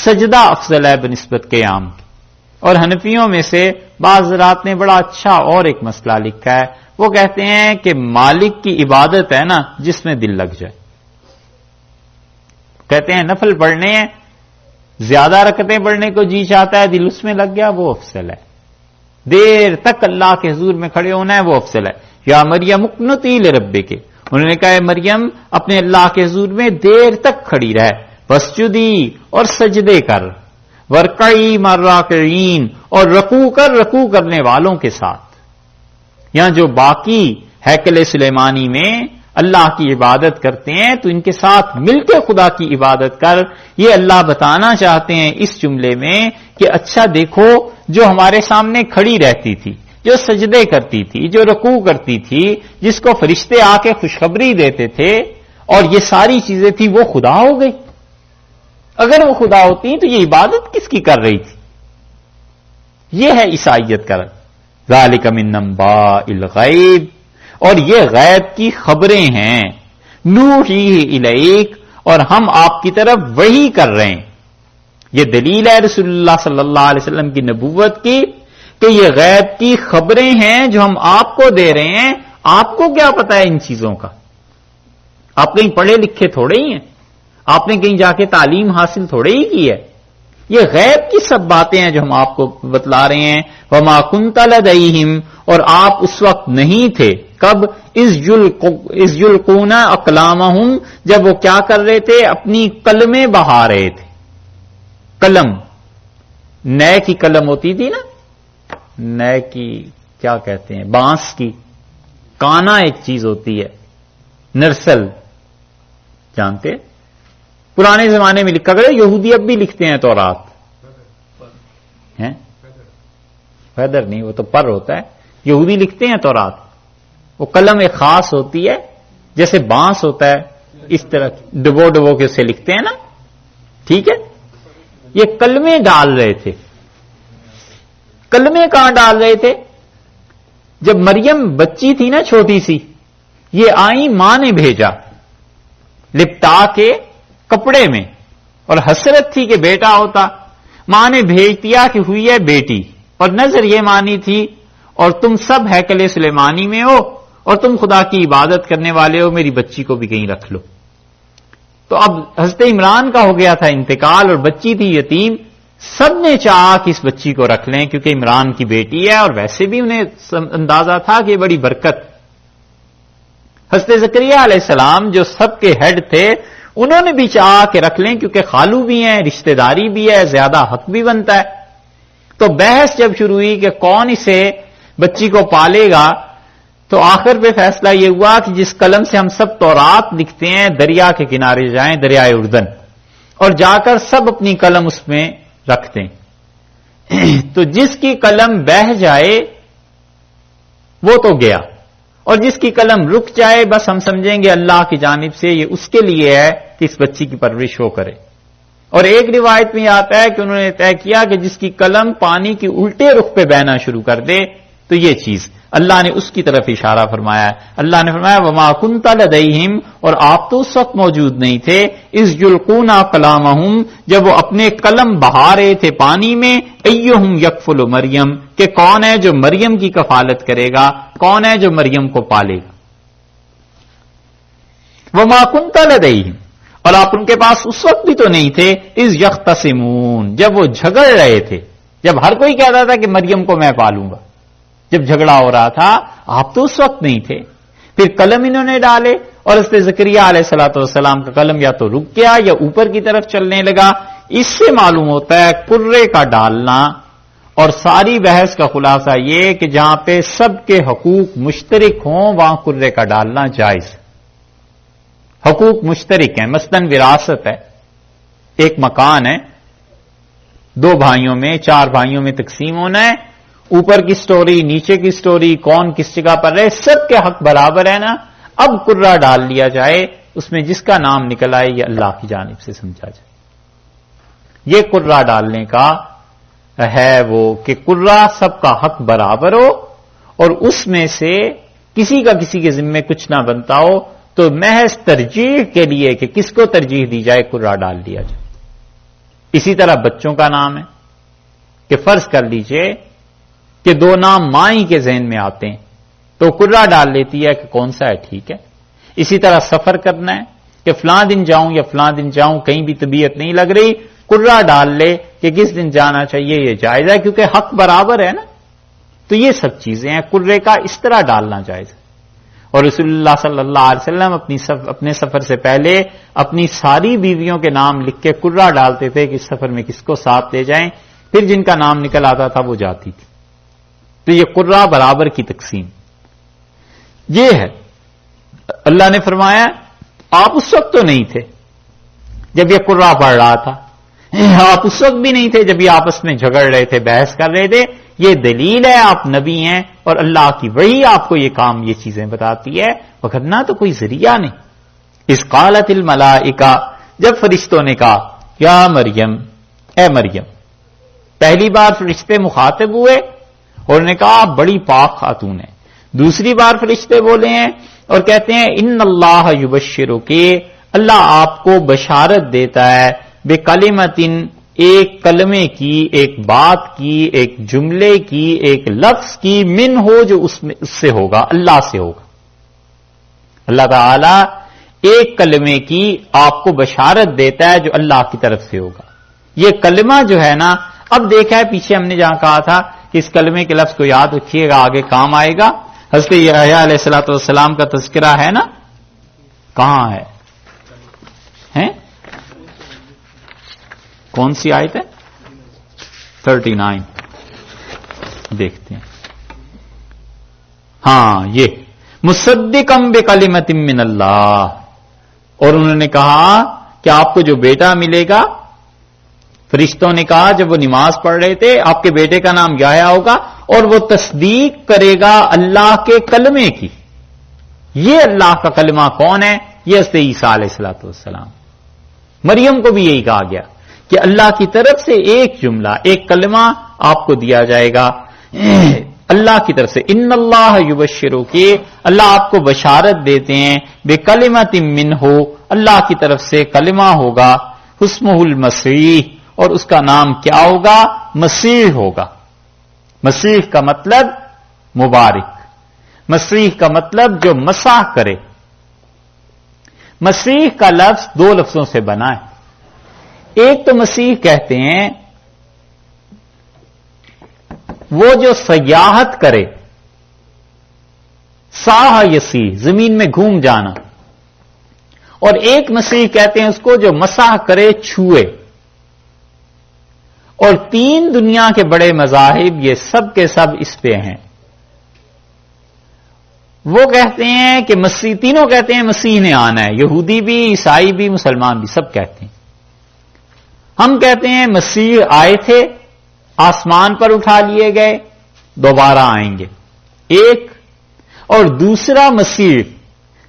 سجدہ افضل ہے بنسبت قیام کی. اور حنفیوں میں سے بعض حضرات نے بڑا اچھا اور ایک مسئلہ لکھا ہے، وہ کہتے ہیں کہ مالک کی عبادت ہے نا جس میں دل لگ جائے. کہتے ہیں نفل پڑھنے ہیں، زیادہ رکعتیں پڑھنے کو جی چاہتا ہے، دل اس میں لگ گیا، وہ افضل ہے. دیر تک اللہ کے حضور میں کھڑے ہونا ہے وہ افضل ہے. یا مریم اقنتی لربک، انہوں نے کہا مریم اپنے اللہ کے حضور میں دیر تک کھڑی رہ، واسجدی، اور سجدے کر، ورکعی مع الراکعین، اور رکوع کرنے والوں کے ساتھ. یہاں جو باقی ہیکل سلیمانی میں اللہ کی عبادت کرتے ہیں تو ان کے ساتھ مل کے خدا کی عبادت کر. یہ اللہ بتانا چاہتے ہیں اس جملے میں کہ اچھا دیکھو، جو ہمارے سامنے کھڑی رہتی تھی، جو سجدے کرتی تھی، جو رکوع کرتی تھی، جس کو فرشتے آ کے خوشخبری دیتے تھے، اور یہ ساری چیزیں تھیں، وہ خدا ہو گئی. اگر وہ خدا ہوتی تو یہ عبادت کس کی کر رہی تھی؟ یہ ہے عیسائیت کا. ذالک من انباء الغیب، اور یہ غیب کی خبریں ہیں. نوحیہ الیک، اور ہم آپ کی طرف وحی کر رہے ہیں. یہ دلیل ہے رسول اللہ صلی اللہ علیہ وسلم کی نبوت کی کہ یہ غیب کی خبریں ہیں جو ہم آپ کو دے رہے ہیں. آپ کو کیا پتا ہے ان چیزوں کا؟ آپ کہیں پڑھے لکھے تھوڑے ہی ہیں، آپ نے کہیں جا کے تعلیم حاصل تھوڑے ہی کی ہے. یہ غیب کی سب باتیں ہیں جو ہم آپ کو بتلا رہے ہیں. وما كنت لديهم، اور آپ اس وقت نہیں تھے. کب؟ اذ یلقون اقلامهم، جب وہ کیا کر رہے تھے؟ اپنی قلمیں بہا رہے تھے. قلم، نئے کی قلم ہوتی تھی نا، نئے کی کیا کہتے ہیں، بانس کی. کانا ایک چیز ہوتی ہے، نرسل جانتے؟ پرانے زمانے میں لکھا گیا، یہودی اب بھی لکھتے ہیں تورات. ہیں فیدر نہیں، وہ تو پر ہوتا ہے. یہودی لکھتے ہیں تورات. وہ قلم ایک خاص ہوتی ہے، جیسے بانس ہوتا ہے اس طرح ڈبو کے اسے لکھتے ہیں نا. ٹھیک ہے، یہ کلمے ڈال رہے تھے. کلمے کہاں ڈال رہے تھے؟ جب مریم بچی تھی نا چھوٹی سی، یہ آئی، ماں نے بھیجا لپٹا کے کپڑے میں، اور حسرت تھی کہ بیٹا ہوتا. ماں نے بھیج دیا کہ ہوئی ہے بیٹی، اور نظر یہ مانی تھی، اور تم سب ہیکل سلیمانی میں ہو اور تم خدا کی عبادت کرنے والے ہو، میری بچی کو بھی کہیں رکھ لو. تو اب حضرت عمران کا ہو گیا تھا انتقال، اور بچی تھی یتیم. سب نے چاہا کہ اس بچی کو رکھ لیں کیونکہ عمران کی بیٹی ہے، اور ویسے بھی انہیں اندازہ تھا کہ بڑی برکت. حضرت زکریا علیہ السلام جو سب کے ہیڈ تھے، انہوں نے بھی چاہا کہ رکھ لیں کیونکہ خالو بھی ہیں، رشتہ داری بھی ہے، زیادہ حق بھی بنتا ہے. تو بحث جب شروع ہوئی کہ کون اسے بچی کو پالے گا، تو آخر پہ فیصلہ یہ ہوا کہ جس قلم سے ہم سب تورات لکھتے ہیں، دریا کے کنارے جائیں، دریائے اردن، اور جا کر سب اپنی قلم اس میں رکھ دیں. تو جس کی قلم بہہ جائے وہ تو گیا، اور جس کی قلم رک جائے بس ہم سمجھیں گے اللہ کی جانب سے یہ اس کے لیے ہے کہ اس بچی کی پرورش وہ کرے. اور ایک روایت میں آتا ہے کہ انہوں نے طے کیا کہ جس کی قلم پانی کی الٹے رخ پہ بہنا شروع کر دے تو یہ چیز اللہ نے اس کی طرف اشارہ فرمایا ہے. اللہ نے فرمایا وما كنت لديهم، اور آپ تو اس وقت موجود نہیں تھے، اذ يلقون کلامهم، جب وہ اپنے قلم بہا رہے تھے پانی میں، ایہم یکفل مریم، کہ کون ہے جو مریم کی کفالت کرے گا، کون ہے جو مریم کو پالے گا. وما كنت لديهم، اور آپ ان کے پاس اس وقت بھی تو نہیں تھے، اذ یختصمون، جب وہ جھگڑ رہے تھے، جب ہر کوئی کہتا تھا کہ مریم کو میں پالوں گا، جب جھگڑا ہو رہا تھا آپ تو اس وقت نہیں تھے. پھر قلم انہوں نے ڈالے اور اس پہ زکریا علیہ الصلوۃ والسلام کا قلم یا تو رک گیا یا اوپر کی طرف چلنے لگا. اس سے معلوم ہوتا ہے قرے کا ڈالنا، اور ساری بحث کا خلاصہ یہ کہ جہاں پہ سب کے حقوق مشترک ہوں وہاں قرے کا ڈالنا جائز. حقوق مشترک ہیں، مثلاً وراثت ہے، ایک مکان ہے، 2 بھائیوں میں 4 بھائیوں میں تقسیم ہونا ہے، اوپر کی سٹوری نیچے کی سٹوری کون کس جگہ پر رہے، سب کے حق برابر ہے نا. اب قرہ ڈال لیا جائے، اس میں جس کا نام نکل آئے یہ اللہ کی جانب سے سمجھا جائے. یہ قرہ ڈالنے کا ہے وہ کہ قرہ سب کا حق برابر ہو اور اس میں سے کسی کا کسی کے ذمے کچھ نہ بنتا ہو، تو محض ترجیح کے لیے کہ کس کو ترجیح دی جائے قرہ ڈال دیا جائے. اسی طرح بچوں کا نام ہے کہ فرض کر لیجئے کہ 2 نام مائی کے ذہن میں آتے ہیں تو قرہ ڈال لیتی ہے کہ کون سا ہے ٹھیک ہے. اسی طرح سفر کرنا ہے کہ فلاں دن جاؤں یا فلاں دن جاؤں، کہیں بھی طبیعت نہیں لگ رہی، قرہ ڈال لے کہ کس دن جانا چاہیے، یہ جائز ہے کیونکہ حق برابر ہے نا. تو یہ سب چیزیں ہیں، قرے کا اس طرح ڈالنا جائز ہے. اور رسول اللہ صلی اللہ علیہ وسلم اپنے سفر سے پہلے اپنی ساری بیویوں کے نام لکھ کے قرہ ڈالتے تھے کہ اس سفر میں کس کو ساتھ لے جائیں، پھر جن کا نام نکل آتا تھا وہ جاتی تھی. تو یہ قرہ برابر کی تقسیم یہ ہے. اللہ نے فرمایا آپ اس وقت تو نہیں تھے جب یہ قرہ پڑھ رہا تھا، آپ اس وقت بھی نہیں تھے جب یہ آپس میں جھگڑ رہے تھے، بحث کر رہے تھے. یہ دلیل ہے آپ نبی ہیں اور اللہ کی وحی آپ کو یہ کام یہ چیزیں بتاتی ہے، وگرنہ تو کوئی ذریعہ نہیں. اذ قالت الملائکہ، جب فرشتوں نے کہا یا مریم، اے مریم، پہلی بار فرشتے مخاطب ہوئے اور نے کہا آپ بڑی پاک خاتون ہیں. دوسری بار فرشتے بولے ہیں اور کہتے ہیں ان اللہ یبشرک، اللہ آپ کو بشارت دیتا ہے بکلمتن، ایک کلمے کی، ایک بات کی، ایک جملے کی، ایک لفظ کی، من ہو جو اس سے ہوگا، اللہ سے ہوگا. اللہ تعالی ایک کلمے کی آپ کو بشارت دیتا ہے جو اللہ کی طرف سے ہوگا. یہ کلمہ جو ہے نا، اب دیکھا ہے پیچھے ہم نے جہاں کہا تھا کہ اس کلمے کے لفظ کو یاد رکھیے گا آگے کام آئے گا. حضرت یحییٰ علیہ الصلوۃ والسلام کا تذکرہ ہے نا، کہاں ہے؟ کون سی آیت ہے؟ 39 دیکھتے ہیں. ہاں یہ مصدقم بکلمۃ من اللہ، اور انہوں نے کہا کہ آپ کو جو بیٹا ملے گا، فرشتوں نے کہا جب وہ نماز پڑھ رہے تھے آپ کے بیٹے کا نام یحییٰ ہوگا اور وہ تصدیق کرے گا اللہ کے کلمے کی. یہ اللہ کا کلمہ کون ہے؟ یہ حضرت عیسیٰ علیہ الصلوۃ والسلام. مریم کو بھی یہی کہا گیا کہ اللہ کی طرف سے ایک جملہ، ایک کلمہ آپ کو دیا جائے گا اللہ کی طرف سے. ان اللہ یبشرک، اللہ آپ کو بشارت دیتے ہیں بکلمۃ منہ، اللہ کی طرف سے کلمہ ہوگا، اسمہ المسیح، اور اس کا نام کیا ہوگا؟ مسیح ہوگا. مسیح کا مطلب مبارک، مسیح کا مطلب جو مسح کرے. مسیح کا لفظ 2 لفظوں سے بنا ہے. ایک تو مسیح کہتے ہیں وہ جو سیاحت کرے، ساہ یسیح، زمین میں گھوم جانا، اور ایک مسیح کہتے ہیں اس کو جو مسح کرے، چھوئے. اور 3 دنیا کے بڑے مذاہب یہ سب کے سب اس پہ ہیں. وہ کہتے ہیں کہ مسیح، تینوں کہتے ہیں مسیح نے آنا ہے، یہودی بھی، عیسائی بھی، مسلمان بھی، سب کہتے ہیں. ہم کہتے ہیں مسیح آئے تھے، آسمان پر اٹھا لیے گئے، دوبارہ آئیں گے. ایک اور دوسرا مسیح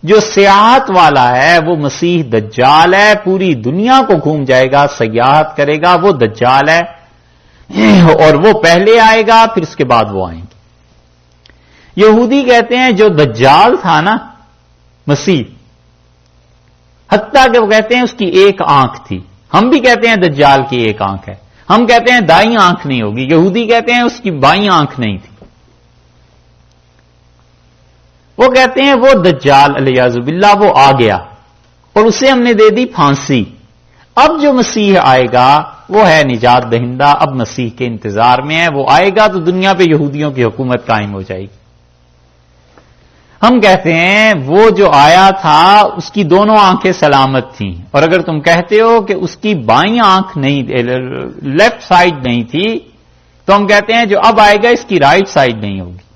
جو سیاحت والا ہے وہ مسیح دجال ہے، پوری دنیا کو گھوم جائے گا، سیاحت کرے گا، وہ دجال ہے، اور وہ پہلے آئے گا پھر اس کے بعد وہ آئیں گے۔ یہودی کہتے ہیں جو دجال تھا نا مسیح، حتیٰ کہ وہ کہتے ہیں اس کی ایک آنکھ تھی، ہم بھی کہتے ہیں دجال کی ایک آنکھ ہے، ہم کہتے ہیں دائیں آنکھ نہیں ہوگی، یہودی کہتے ہیں اس کی بائیں آنکھ نہیں تھی۔ وہ کہتے ہیں وہ دجال علیہ باللہ وہ آ گیا اور اسے ہم نے دے دی پھانسی، اب جو مسیح آئے گا وہ ہے نجات دہندہ، اب مسیح کے انتظار میں ہے، وہ آئے گا تو دنیا پہ یہودیوں کی حکومت قائم ہو جائے گی۔ ہم کہتے ہیں وہ جو آیا تھا اس کی دونوں آنکھیں سلامت تھیں، اور اگر تم کہتے ہو کہ اس کی بائیں آنکھ نہیں، لیفٹ سائڈ نہیں تھی، تو ہم کہتے ہیں جو اب آئے گا اس کی رائٹ سائڈ نہیں ہوگی۔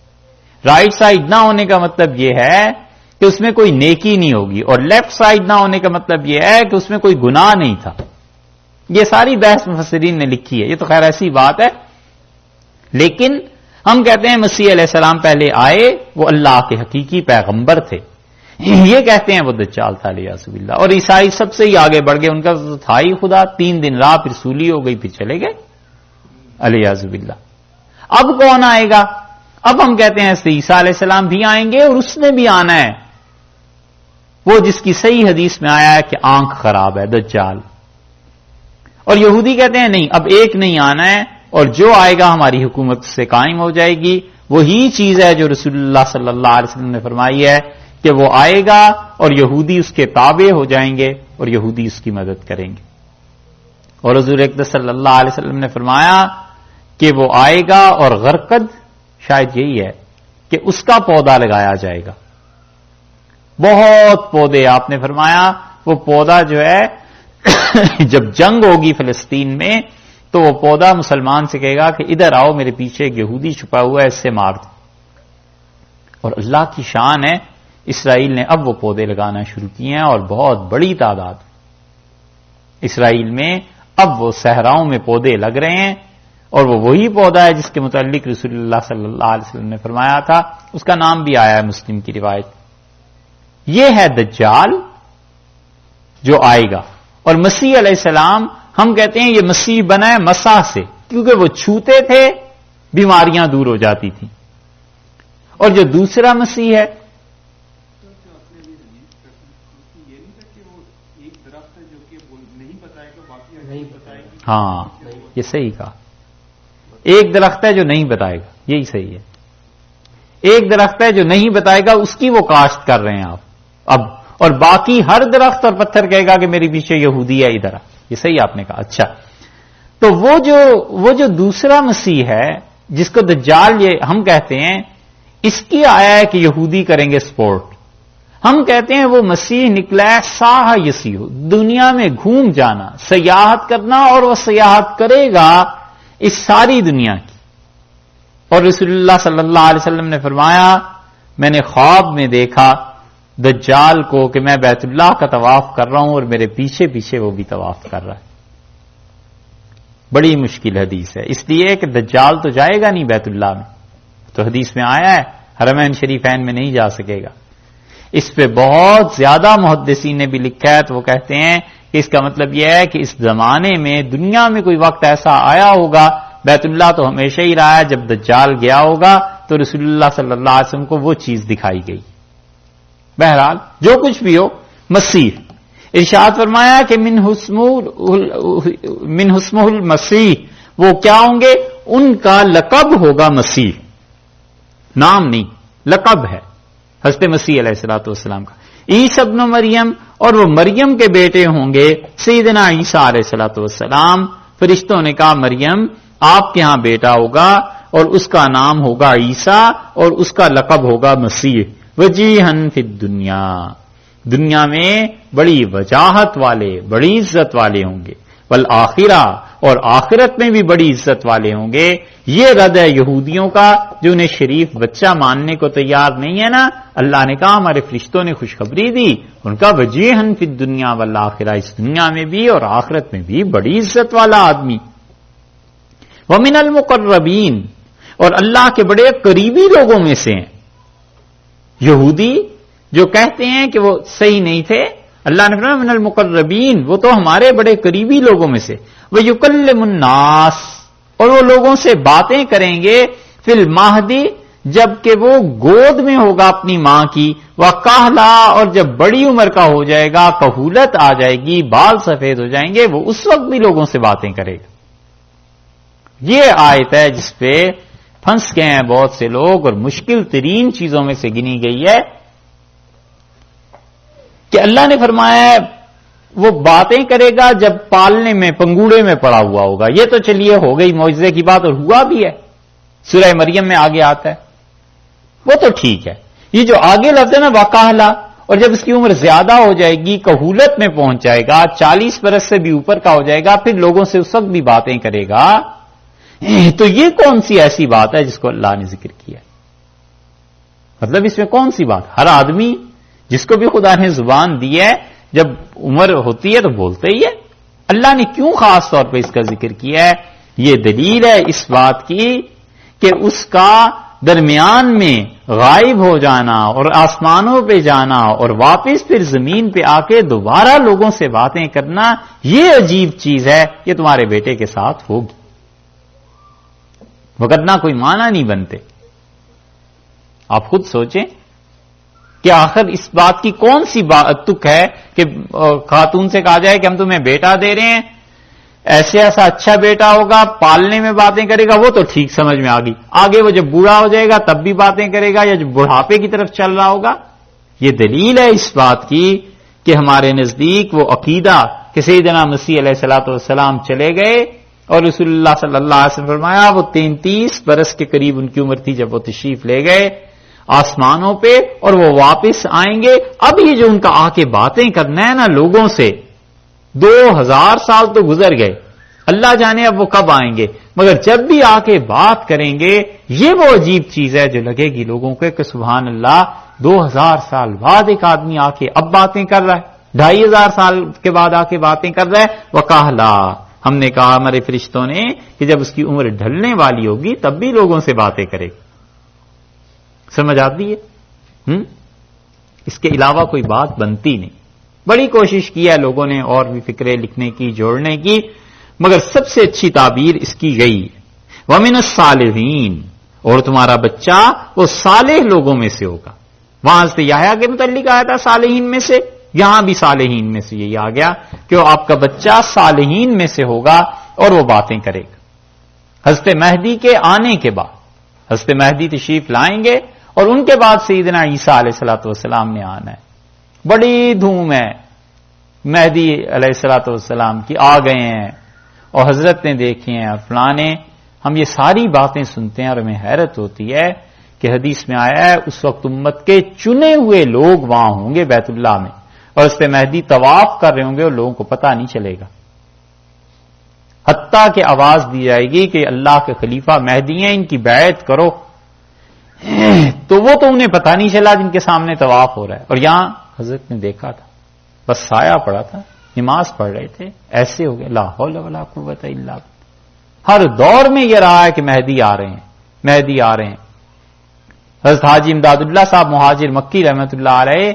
رائٹ سائڈ نہ ہونے کا مطلب یہ ہے کہ اس میں کوئی نیکی نہیں ہوگی، اور لیفٹ سائڈ نہ ہونے کا مطلب یہ ہے کہ اس میں کوئی گناہ نہیں تھا۔ یہ ساری بحث مفسرین نے لکھی ہے، یہ تو خیر ایسی بات ہے، لیکن ہم کہتے ہیں مسیح علیہ السلام پہلے آئے، وہ اللہ کے حقیقی پیغمبر تھے، یہ کہتے ہیں وہ دجال تھا علیہ باللہ، اور عیسائی سب سے ہی آگے بڑھ گئے، ان کا تو تھا ہی خدا، 3 دن راہ پھر سولی ہو گئی پھر چلے گئے علیہ باللہ۔ اب کون آئے گا؟ اب ہم کہتے ہیں عیسیٰ علیہ السلام بھی آئیں گے، اور اس نے بھی آنا ہے، وہ جس کی صحیح حدیث میں آیا ہے کہ آنکھ خراب ہے، دجال۔ اور یہودی کہتے ہیں نہیں، اب ایک نہیں آنا ہے، اور جو آئے گا ہماری حکومت سے قائم ہو جائے گی۔ وہی چیز ہے جو رسول اللہ صلی اللہ علیہ وسلم نے فرمائی ہے کہ وہ آئے گا اور یہودی اس کے تابع ہو جائیں گے اور یہودی اس کی مدد کریں گے۔ اور حضور اقدس صلی اللہ علیہ وسلم نے فرمایا کہ وہ آئے گا اور غرقد شاید یہی ہے کہ اس کا پودا لگایا جائے گا، بہت پودے، آپ نے فرمایا وہ پودا جو ہے جب جنگ ہوگی فلسطین میں تو وہ پودا مسلمان سے کہے گا کہ ادھر آؤ، میرے پیچھے ایک یہودی چھپا ہوا ہے، اس سے مار دو۔ اور اللہ کی شان ہے، اسرائیل نے اب وہ پودے لگانا شروع کیے ہیں، اور بہت بڑی تعداد اسرائیل میں اب وہ صحراؤں میں پودے لگ رہے ہیں، اور وہ وہی پودا ہے جس کے متعلق رسول اللہ صلی اللہ علیہ وسلم نے فرمایا تھا، اس کا نام بھی آیا ہے مسلم کی روایت۔ یہ ہے دجال جو آئے گا، اور مسیح علیہ السلام ہم کہتے ہیں یہ مسیح بنا ہے مسح سے، کیونکہ وہ چھوتے تھے بیماریاں دور ہو جاتی تھیں۔ اور جو دوسرا مسیح ہے ہاں یہ صحیح کہا، ایک درخت ہے جو نہیں بتائے گا، یہی صحیح ہے، ایک درخت ہے جو نہیں بتائے گا، اس کی وہ کاشت کر رہے ہیں آپ اب، اور باقی ہر درخت اور پتھر کہے گا کہ میرے پیچھے یہودی ہے، ادھر یہ صحیح آپ نے کہا۔ اچھا، تو وہ جو دوسرا مسیح ہے جس کو دجال یہ ہم کہتے ہیں، اس کی آیا ہے کہ یہودی کریں گے سپورٹ، ہم کہتے ہیں وہ مسیح نکلا ہے ساہ یسیح، دنیا میں گھوم جانا، سیاحت کرنا، اور وہ سیاحت کرے گا اس ساری دنیا کی۔ اور رسول اللہ صلی اللہ علیہ وسلم نے فرمایا میں نے خواب میں دیکھا دجال کو کہ میں بیت اللہ کا طواف کر رہا ہوں اور میرے پیچھے پیچھے وہ بھی طواف کر رہا ہے۔ بڑی مشکل حدیث ہے، اس لیے کہ دجال تو جائے گا نہیں بیت اللہ میں، تو حدیث میں آیا ہے حرمین شریفین میں نہیں جا سکے گا۔ اس پہ بہت زیادہ محدثین نے بھی لکھا ہے، تو وہ کہتے ہیں کہ اس کا مطلب یہ ہے کہ اس زمانے میں دنیا میں کوئی وقت ایسا آیا ہوگا، بیت اللہ تو ہمیشہ ہی رہا ہے، جب دجال گیا ہوگا تو رسول اللہ صلی اللہ علیہ وسلم کو وہ چیز دکھائی گئی۔ بہرحال جو کچھ بھی ہو، مسیح ارشاد فرمایا کہ من حسمہ المسیح، وہ کیا ہوں گے؟ ان کا لقب ہوگا مسیح، نام نہیں، لقب ہے حضرت مسیح علیہ الصلوۃ والسلام کا۔ عیسی ابن مریم، اور وہ مریم کے بیٹے ہوں گے سیدنا عیسیٰ علیہ الصلوۃ والسلام۔ فرشتوں نے کہا مریم آپ کے ہاں بیٹا ہوگا اور اس کا نام ہوگا عیسیٰ اور اس کا لقب ہوگا مسیح، وجیہن فی الدنیا، دنیا میں بڑی وجاہت والے، بڑی عزت والے ہوں گے، والآخرہ، اور آخرت میں بھی بڑی عزت والے ہوں گے۔ یہ رد ہے یہودیوں کا جو انہیں شریف بچہ ماننے کو تیار نہیں ہے نا، اللہ نے کہا ہمارے فرشتوں نے خوشخبری دی، ان کا وجیہن فی الدنیا والآخرہ، اس دنیا میں بھی اور آخرت میں بھی بڑی عزت والا آدمی۔ ومن المقربین، اور اللہ کے بڑے قریبی لوگوں میں سے ہیں، یہودی جو کہتے ہیں کہ وہ صحیح نہیں تھے، اللہ نے فرمایا من المقربین، وہ تو ہمارے بڑے قریبی لوگوں میں سے، وہ یکلم الناس، اور وہ لوگوں سے باتیں کریں گے فی المہدی، جب کہ وہ گود میں ہوگا اپنی ماں کی، وکہلا، اور جب بڑی عمر کا ہو جائے گا، کہولت آ جائے گی، بال سفید ہو جائیں گے، وہ اس وقت بھی لوگوں سے باتیں کرے گا۔ یہ آیت ہے جس پہ پھنس گئے ہیں بہت سے لوگ، اور مشکل ترین چیزوں میں سے گنی گئی ہے کہ اللہ نے فرمایا ہے وہ باتیں کرے گا جب پالنے میں پنگوڑے میں پڑا ہوا ہوگا۔ یہ تو چلیے ہو گئی معجزے کی بات، اور ہوا بھی ہے، سورہ مریم میں آگے آتا ہے، وہ تو ٹھیک ہے۔ یہ جو آگے لفظ ہے نا وکہلا، اور جب اس کی عمر زیادہ ہو جائے گی، کہولت میں پہنچ جائے گا، 40 برس سے بھی اوپر کا ہو جائے گا، پھر لوگوں سے اس وقت بھی باتیں کرے گا، تو یہ کون سی ایسی بات ہے جس کو اللہ نے ذکر کیا؟ مطلب اس میں کون سی بات؟ ہر آدمی جس کو بھی خدا نے زبان دی ہے، جب عمر ہوتی ہے تو بولتے ہی ہے۔ اللہ نے کیوں خاص طور پہ اس کا ذکر کیا ہے؟ یہ دلیل ہے اس بات کی کہ اس کا درمیان میں غائب ہو جانا اور آسمانوں پہ جانا اور واپس پھر زمین پہ آ کے دوبارہ لوگوں سے باتیں کرنا، یہ عجیب چیز ہے، یہ تمہارے بیٹے کے ساتھ ہوگی، وگرنہ کوئی معنی نہیں بنتے۔ آپ خود سوچیں کہ آخر اس بات کی کون سی تک ہے کہ خاتون سے کہا جائے کہ ہم تمہیں بیٹا دے رہے ہیں، ایسا اچھا بیٹا ہوگا، پالنے میں باتیں کرے گا، وہ تو ٹھیک سمجھ میں آ گئی، آگے وہ جب بوڑھا ہو جائے گا تب بھی باتیں کرے گا، یا جب بڑھاپے کی طرف چل رہا ہوگا۔ یہ دلیل ہے اس بات کی کہ ہمارے نزدیک وہ عقیدہ کہ سیدنا مسیح علیہ الصلوۃ والسلام چلے گئے اور رسول اللہ صلی اللہ علیہ وسلم فرمایا وہ 33 برس کے قریب ان کی عمر تھی جب وہ تشریف لے گئے آسمانوں پہ، اور وہ واپس آئیں گے۔ اب یہ جو ان کا آ کے باتیں کرنا ہے نا لوگوں سے، 2000 سال تو گزر گئے، اللہ جانے اب وہ کب آئیں گے، مگر جب بھی آ کے بات کریں گے، یہ وہ عجیب چیز ہے جو لگے گی لوگوں کو کہ سبحان اللہ، 2000 سال بعد ایک آدمی آ کے اب باتیں کر رہا ہے، 2500 سال کے بعد آ کے باتیں کر رہا ہے۔ وکہلا، ہم نے کہا ہمارے فرشتوں نے کہ جب اس کی عمر ڈھلنے والی ہوگی تب بھی لوگوں سے باتیں کرے گا۔ سمجھ آتی ہے؟ اس کے علاوہ کوئی بات بنتی نہیں۔ بڑی کوشش کی ہے لوگوں نے اور بھی فکرے لکھنے کی، جوڑنے کی، مگر سب سے اچھی تعبیر اس کی گئی وَمِنَ الصَّالِحِينَ، اور تمہارا بچہ وہ صالح لوگوں میں سے ہوگا۔ وہاں سے یحییٰ کے متعلق آیا تھا صالحین میں سے، یہاں بھی صالحین میں سے یہی آ گیا کہ وہ آپ کا بچہ صالحین میں سے ہوگا اور وہ باتیں کرے گا۔ حضرت مہدی کے آنے کے بعد، حضرت مہدی تشریف لائیں گے اور ان کے بعد سیدنا عیسیٰ علیہ الصلوۃ والسلام نے آنا ہے۔ بڑی دھوم ہے مہدی علیہ الصلوۃ والسلام کی، آ گئے ہیں اور حضرت نے دیکھے ہیں اور فلانے، ہم یہ ساری باتیں سنتے ہیں اور ہمیں حیرت ہوتی ہے کہ حدیث میں آیا ہے اس وقت امت کے چنے ہوئے لوگ وہاں ہوں گے بیت اللہ میں، اور اس پہ مہدی طواف کر رہے ہوں گے اور لوگوں کو پتہ نہیں چلے گا، حتیٰ کہ آواز دی جائے گی کہ اللہ کے خلیفہ مہدی ہیں، ان کی بیعت کرو، تو وہ تو انہیں پتہ نہیں چلا جن کے سامنے طواف ہو رہا ہے۔ اور یہاں حضرت نے دیکھا تھا، بس سایہ پڑا تھا، نماز پڑھ رہے تھے، ایسے ہو گئے لا حول ولا قوت الا باللہ۔ ہر دور میں یہ رہا ہے کہ مہدی آ رہے ہیں، مہدی آ رہے ہیں۔ حضرت حاجی امداد اللہ صاحب مہاجر مکی رحمۃ اللہ علیہ،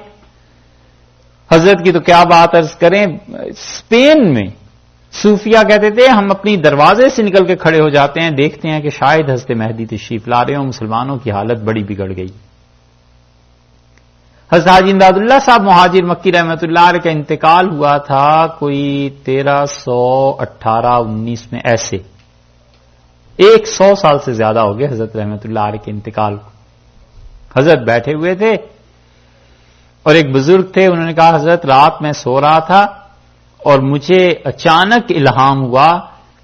حضرت کی تو کیا بات عرض کریں، اسپین میں صوفیہ کہتے تھے ہم اپنی دروازے سے نکل کے کھڑے ہو جاتے ہیں، دیکھتے ہیں کہ شاید حضرت مہدی تشریف لا رہے ہوں، مسلمانوں کی حالت بڑی بگڑ گئی۔ حضرت حاجی امداد اللہ صاحب مہاجر مکی رحمۃ اللہ علیہ کا انتقال ہوا تھا کوئی 1318-19 میں، ایسے 100 سال سے زیادہ ہو گئے حضرت رحمۃ اللہ علیہ کے انتقال کو۔ حضرت بیٹھے ہوئے تھے اور ایک بزرگ تھے، انہوں نے کہا حضرت رات میں سو رہا تھا اور مجھے اچانک الہام ہوا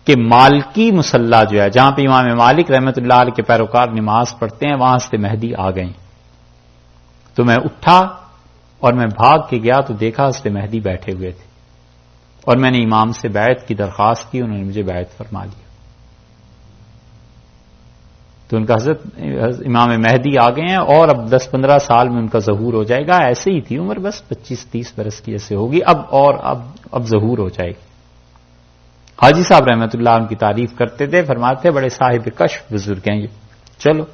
کہ مالکی مصلی جو ہے جہاں پہ امام مالک رحمۃ اللہ علیہ کے پیروکار نماز پڑھتے ہیں وہاں سے مہدی آ گئے، تو میں اٹھا اور میں بھاگ کے گیا تو دیکھا حضرت مہدی بیٹھے ہوئے تھے، اور میں نے امام سے بیعت کی درخواست کی، انہوں نے مجھے بیعت فرما لیا۔ تو ان کا حضرت امام مہدی آ گئے ہیں اور اب 10-15 سال میں ان کا ظہور ہو جائے گا، ایسے ہی تھی عمر بس 25-30 برس کی جیسے ہوگی، اب ظہور ہو جائے گی۔ حاجی صاحب رحمۃ اللہ ان کی تعریف کرتے تھے، فرماتے تھے بڑے صاحب کشف بزرگ ہیں یہ۔ چلو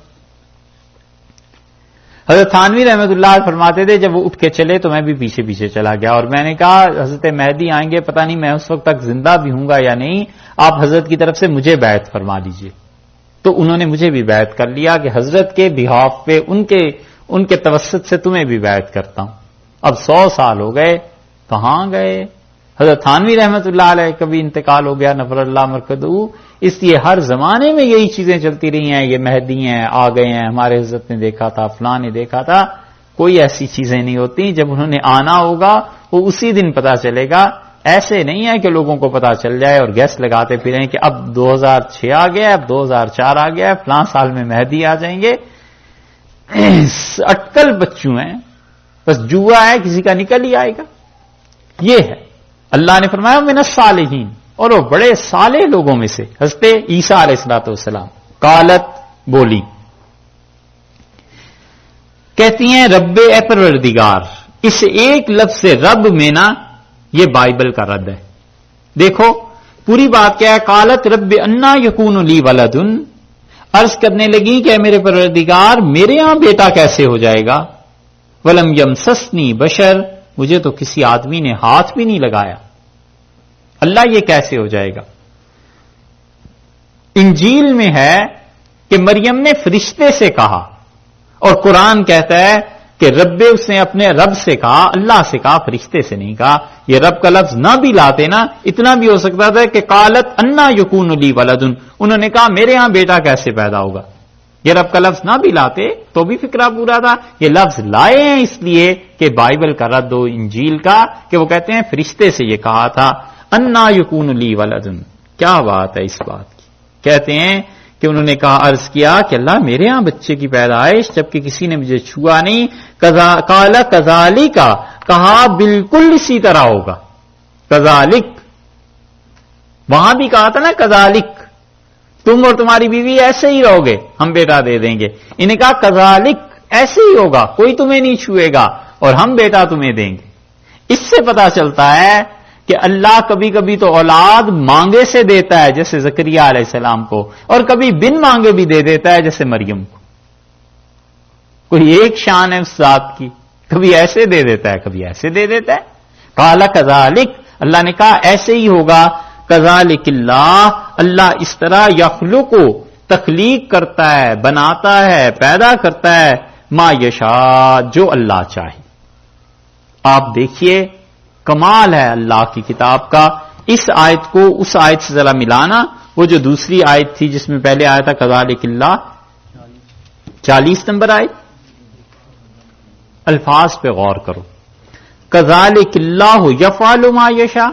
حضرت تھانوی رحمۃ اللہ فرماتے تھے جب وہ اٹھ کے چلے تو میں بھی پیچھے پیچھے چلا گیا اور میں نے کہا حضرت مہدی آئیں گے، پتہ نہیں میں اس وقت تک زندہ بھی ہوں گا یا نہیں، آپ حضرت کی طرف سے مجھے بیعت فرما لیجئے۔ تو انہوں نے مجھے بھی بیعت کر لیا کہ حضرت کے بہاف پہ ان کے توسط سے تمہیں بھی بیعت کرتا ہوں۔ اب 100 سال ہو گئے، کہاں گئے؟ حضرت تھانوی رحمۃ اللہ علیہ کبھی انتقال ہو گیا، نفر اللہ مرکزہ، اس لیے ہر زمانے میں یہی چیزیں چلتی رہی ہیں، یہ مہدی ہیں، آ گئے ہیں، ہمارے حضرت نے دیکھا تھا، فلاں نے دیکھا تھا۔ کوئی ایسی چیزیں نہیں ہوتی، جب انہوں نے آنا ہوگا وہ اسی دن پتا چلے گا۔ ایسے نہیں ہے کہ لوگوں کو پتا چل جائے اور گیس لگاتے پھریں کہ اب 2006 آ گیا، اب 2004 آ گیا، فلاں سال میں مہدی آ جائیں گے۔ اٹکل بچوں ہیں، بس جوا ہے، کسی کا نکل ہی آئے گا۔ یہ ہے اللہ نے فرمایا من الصالحین، اور وہ بڑے صالح لوگوں میں سے حضرت عیسیٰ علیہ الصلوۃ والسلام۔ قالت بولی، کہتی ہیں رب اے پروردگار، اس ایک لفظ سے رب میں نا یہ بائبل کا رد ہے۔ دیکھو پوری بات کیا ہے، قالت رب انا یکون لی ولد، عرض کرنے لگی کہ میرے پروردگار میرے ہاں بیٹا کیسے ہو جائے گا، ولم یمسسنی بشر، مجھے تو کسی آدمی نے ہاتھ بھی نہیں لگایا، اللہ یہ کیسے ہو جائے گا۔ انجیل میں ہے کہ مریم نے فرشتے سے کہا، اور قرآن کہتا ہے کہ اس نے اپنے رب سے کہا، اللہ سے کہا، فرشتے سے نہیں کہا۔ یہ رب کا لفظ نہ بھی لاتے نا، اتنا بھی ہو سکتا تھا کہ قالت انا یکون لی ولد، انہوں نے کہا میرے ہاں بیٹا کیسے پیدا ہوگا۔ یہ رب کا لفظ نہ بھی لاتے تو بھی فکرہ پورا تھا۔ یہ لفظ لائے ہیں اس لیے کہ بائبل کا رد ہو انجیل کا، کہ وہ کہتے ہیں فرشتے سے یہ کہا تھا انا یکون لی ولد۔ کیا بات ہے اس بات کی؟ کہتے ہیں کہ انہوں نے کہا، عرض کیا کہ اللہ میرے ہاں بچے کی پیدائش جبکہ کسی نے مجھے چھوا نہیں۔ قال کذالک، کہا بالکل اسی طرح ہوگا، کذالک، وہاں بھی کہا تھا نا کذالک، تم اور تمہاری بیوی ایسے ہی رہو گے، ہم بیٹا دے دیں گے۔ انہیں کہا کذالک، ایسے ہی ہوگا، کوئی تمہیں نہیں چھوئے گا اور ہم بیٹا تمہیں دیں گے۔ اس سے پتا چلتا ہے کہ اللہ کبھی کبھی تو اولاد مانگے سے دیتا ہے جیسے زکریا علیہ السلام کو، اور کبھی بن مانگے بھی دے دیتا ہے جیسے مریم کو۔ کوئی ایک شان ہے اس ذات کی، کبھی ایسے دے دیتا ہے کبھی ایسے دے دیتا ہے۔ قال کذالک، اللہ نے کہا ایسے ہی ہوگا، کذالک اللہ، اللہ اس طرح یخلق، تخلیق کرتا ہے، بناتا ہے، پیدا کرتا ہے، ما یشاء، جو اللہ چاہے۔ آپ دیکھیے کمال ہے اللہ کی کتاب کا۔ اس آیت کو اس آیت سے ذرا ملانا، وہ جو دوسری آیت تھی جس میں پہلے آیا تھا کذالک اللہ، 40 نمبر آیت، الفاظ پہ غور کرو، کذالک اللہ یفعل ما یشاء،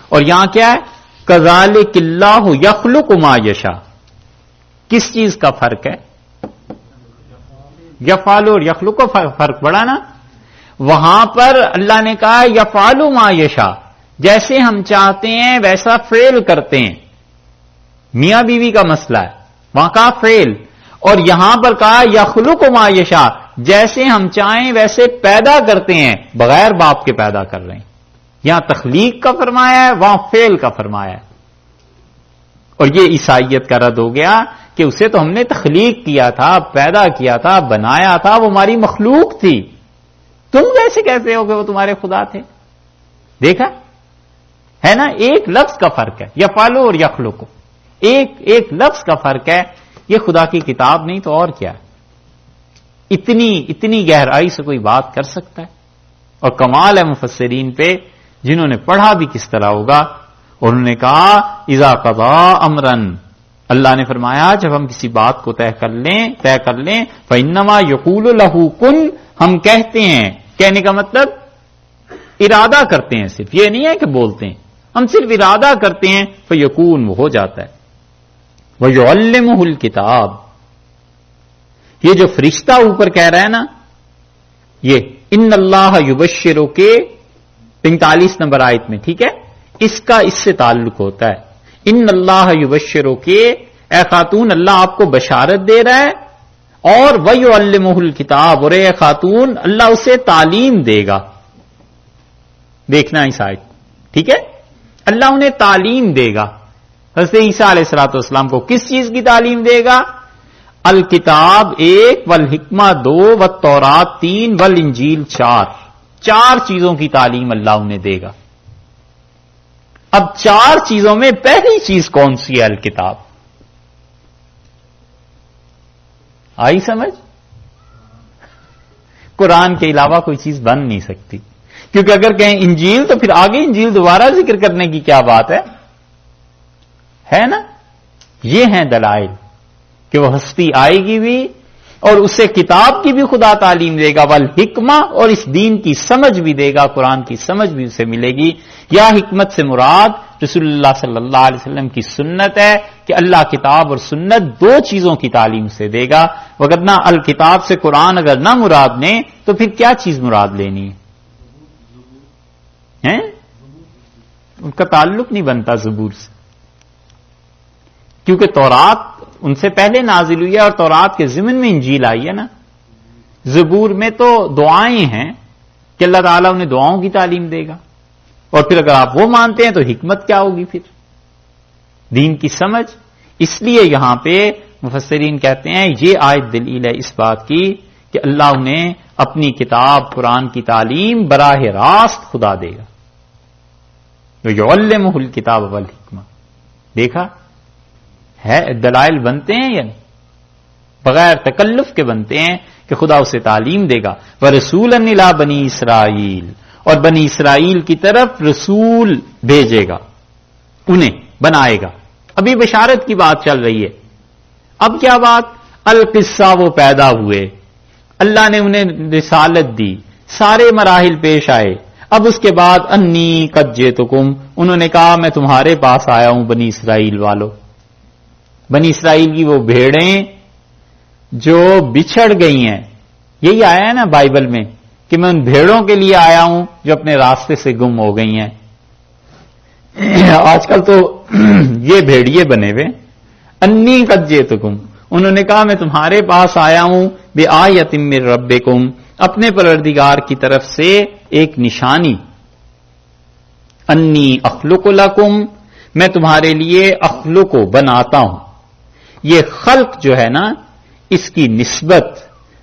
اور یہاں کیا ہے کذالک اللہ یخلق ما یشاء۔ کس چیز کا فرق ہے؟ یفعل اور یخلق کا فرق بڑا نا۔ وہاں پر اللہ نے کہا یفعل ما یشاء، جیسے ہم چاہتے ہیں ویسا فعل کرتے ہیں، میاں بیوی کا مسئلہ ہے، وہاں کہا فعل، اور یہاں پر کہا یخلق ما یشاء، جیسے ہم چاہیں ویسے پیدا کرتے ہیں، بغیر باپ کے پیدا کر رہے ہیں۔ یہاں تخلیق کا فرمایا ہے، وہاں فعل کا فرمایا ہے۔ اور یہ عیسائیت کا رد ہو گیا کہ اسے تو ہم نے تخلیق کیا تھا، پیدا کیا تھا، بنایا تھا، وہ ہماری مخلوق تھی، تم کیسے کہتے ہو کہ وہ تمہارے خدا تھے؟ دیکھا ہے نا، ایک لفظ کا فرق ہے، یفعلو اور یخلقو، ایک لفظ کا فرق ہے۔ یہ خدا کی کتاب نہیں تو اور کیا ہے؟ اتنی گہرائی سے کوئی بات کر سکتا ہے؟ اور کمال ہے مفسرین پہ جنہوں نے پڑھا بھی کس طرح ہوگا۔ اور انہوں نے کہا اذا قضا امرن، اللہ نے فرمایا جب ہم کسی بات کو طے کر لیں فانما یقول له کن، ہم کہتے ہیں، کہنے کا مطلب ارادہ کرتے ہیں، صرف یہ نہیں ہے کہ بولتے ہیں، ہم صرف ارادہ کرتے ہیں، فیکون، وہ ہو جاتا ہے۔ وَيُعَلِّمُهُ الْكِتَابَ، یہ جو فرشتہ اوپر کہہ رہا ہے نا، یہ ان اللہ یبشرک 45 نمبر آیت میں، ٹھیک ہے، اس کا اس سے تعلق ہوتا ہے۔ ان اللہ یبشرک، اے خاتون اللہ آپ کو بشارت دے رہا ہے، اور وَيُعَلِّمُهُ الْكِتَابَ، اور اے خاتون اللہ اسے تعلیم دے گا۔ دیکھنا اس آیت، ٹھیک ہے، اللہ انہیں تعلیم دے گا۔ حضرت عیسیٰ علیہ الصلوۃ والسلام کو کس چیز کی تعلیم دے گا؟ الکتاب 1 والحکمہ 2 والتورات 3 والانجیل 4 چیزوں کی تعلیم اللہ انہیں دے گا. اب 4 چیزوں میں پہلی چیز کون سی ہے؟ الکتاب. آئی سمجھ؟ قرآن کے علاوہ کوئی چیز بن نہیں سکتی، کیونکہ اگر کہیں انجیل تو پھر آگے انجیل دوبارہ ذکر کرنے کی کیا بات ہے نا؟ یہ ہیں دلائل کہ وہ ہستی آئے گی بھی اور اسے کتاب کی بھی خدا تعلیم دے گا، والحکمہ، اور اس دین کی سمجھ بھی دے گا، قرآن کی سمجھ بھی اسے ملے گی. یا حکمت سے مراد رسول اللہ صلی اللہ علیہ وسلم کی سنت ہے کہ اللہ کتاب اور سنت 2 چیزوں کی تعلیم سے دے گا، وگرنہ الکتاب سے قرآن اگر نہ مراد لیں تو پھر کیا چیز مراد لینی ہے؟ ان کا تعلق نہیں بنتا زبور سے، کیونکہ تورات ان سے پہلے نازل ہوئی ہے اور تورات کے ضمن میں انجیل آئی ہے نا. زبور میں تو دعائیں ہیں کہ اللہ تعالیٰ انہیں دعاؤں کی تعلیم دے گا، اور پھر اگر آپ وہ مانتے ہیں تو حکمت کیا ہوگی پھر؟ دین کی سمجھ. اس لیے یہاں پہ مفسرین کہتے ہیں یہ آیت دلیل ہے اس بات کی کہ اللہ انہیں اپنی کتاب قرآن کی تعلیم براہ راست خدا دے گا. یعلمہ الکتاب والحکمہ. دیکھا ہے دلائل بنتے ہیں یا بغیر تکلف کے بنتے ہیں کہ خدا اسے تعلیم دے گا. وَرَسُولًا إِلَىٰ بَنِي اسرائیل، اور بنی اسرائیل کی طرف رسول بھیجے گا، انہیں بنائے گا. ابھی بشارت کی بات چل رہی ہے. اب کیا بات؟ القصہ وہ پیدا ہوئے، اللہ نے انہیں رسالت دی، سارے مراحل پیش آئے. اب اس کے بعد انی قد جئتکم، انہوں نے کہا میں تمہارے پاس آیا ہوں بنی اسرائیل والو. بنی اسرائیل کی وہ بھیڑیں جو بچھڑ گئی ہیں، یہی آیا ہے نا بائبل میں کہ میں ان بھیڑوں کے لیے آیا ہوں جو اپنے راستے سے گم ہو گئی ہیں. آج کل تو یہ بھیڑیے بنے ہوئے. انی قد جئتکم، انہوں نے کہا میں تمہارے پاس آیا ہوں بآیۃ من ربکم، اپنے پروردگار کی طرف سے ایک نشانی. انی اخلق لکم، میں تمہارے لیے اخلق بناتا ہوں. یہ خلق جو ہے نا، اس کی نسبت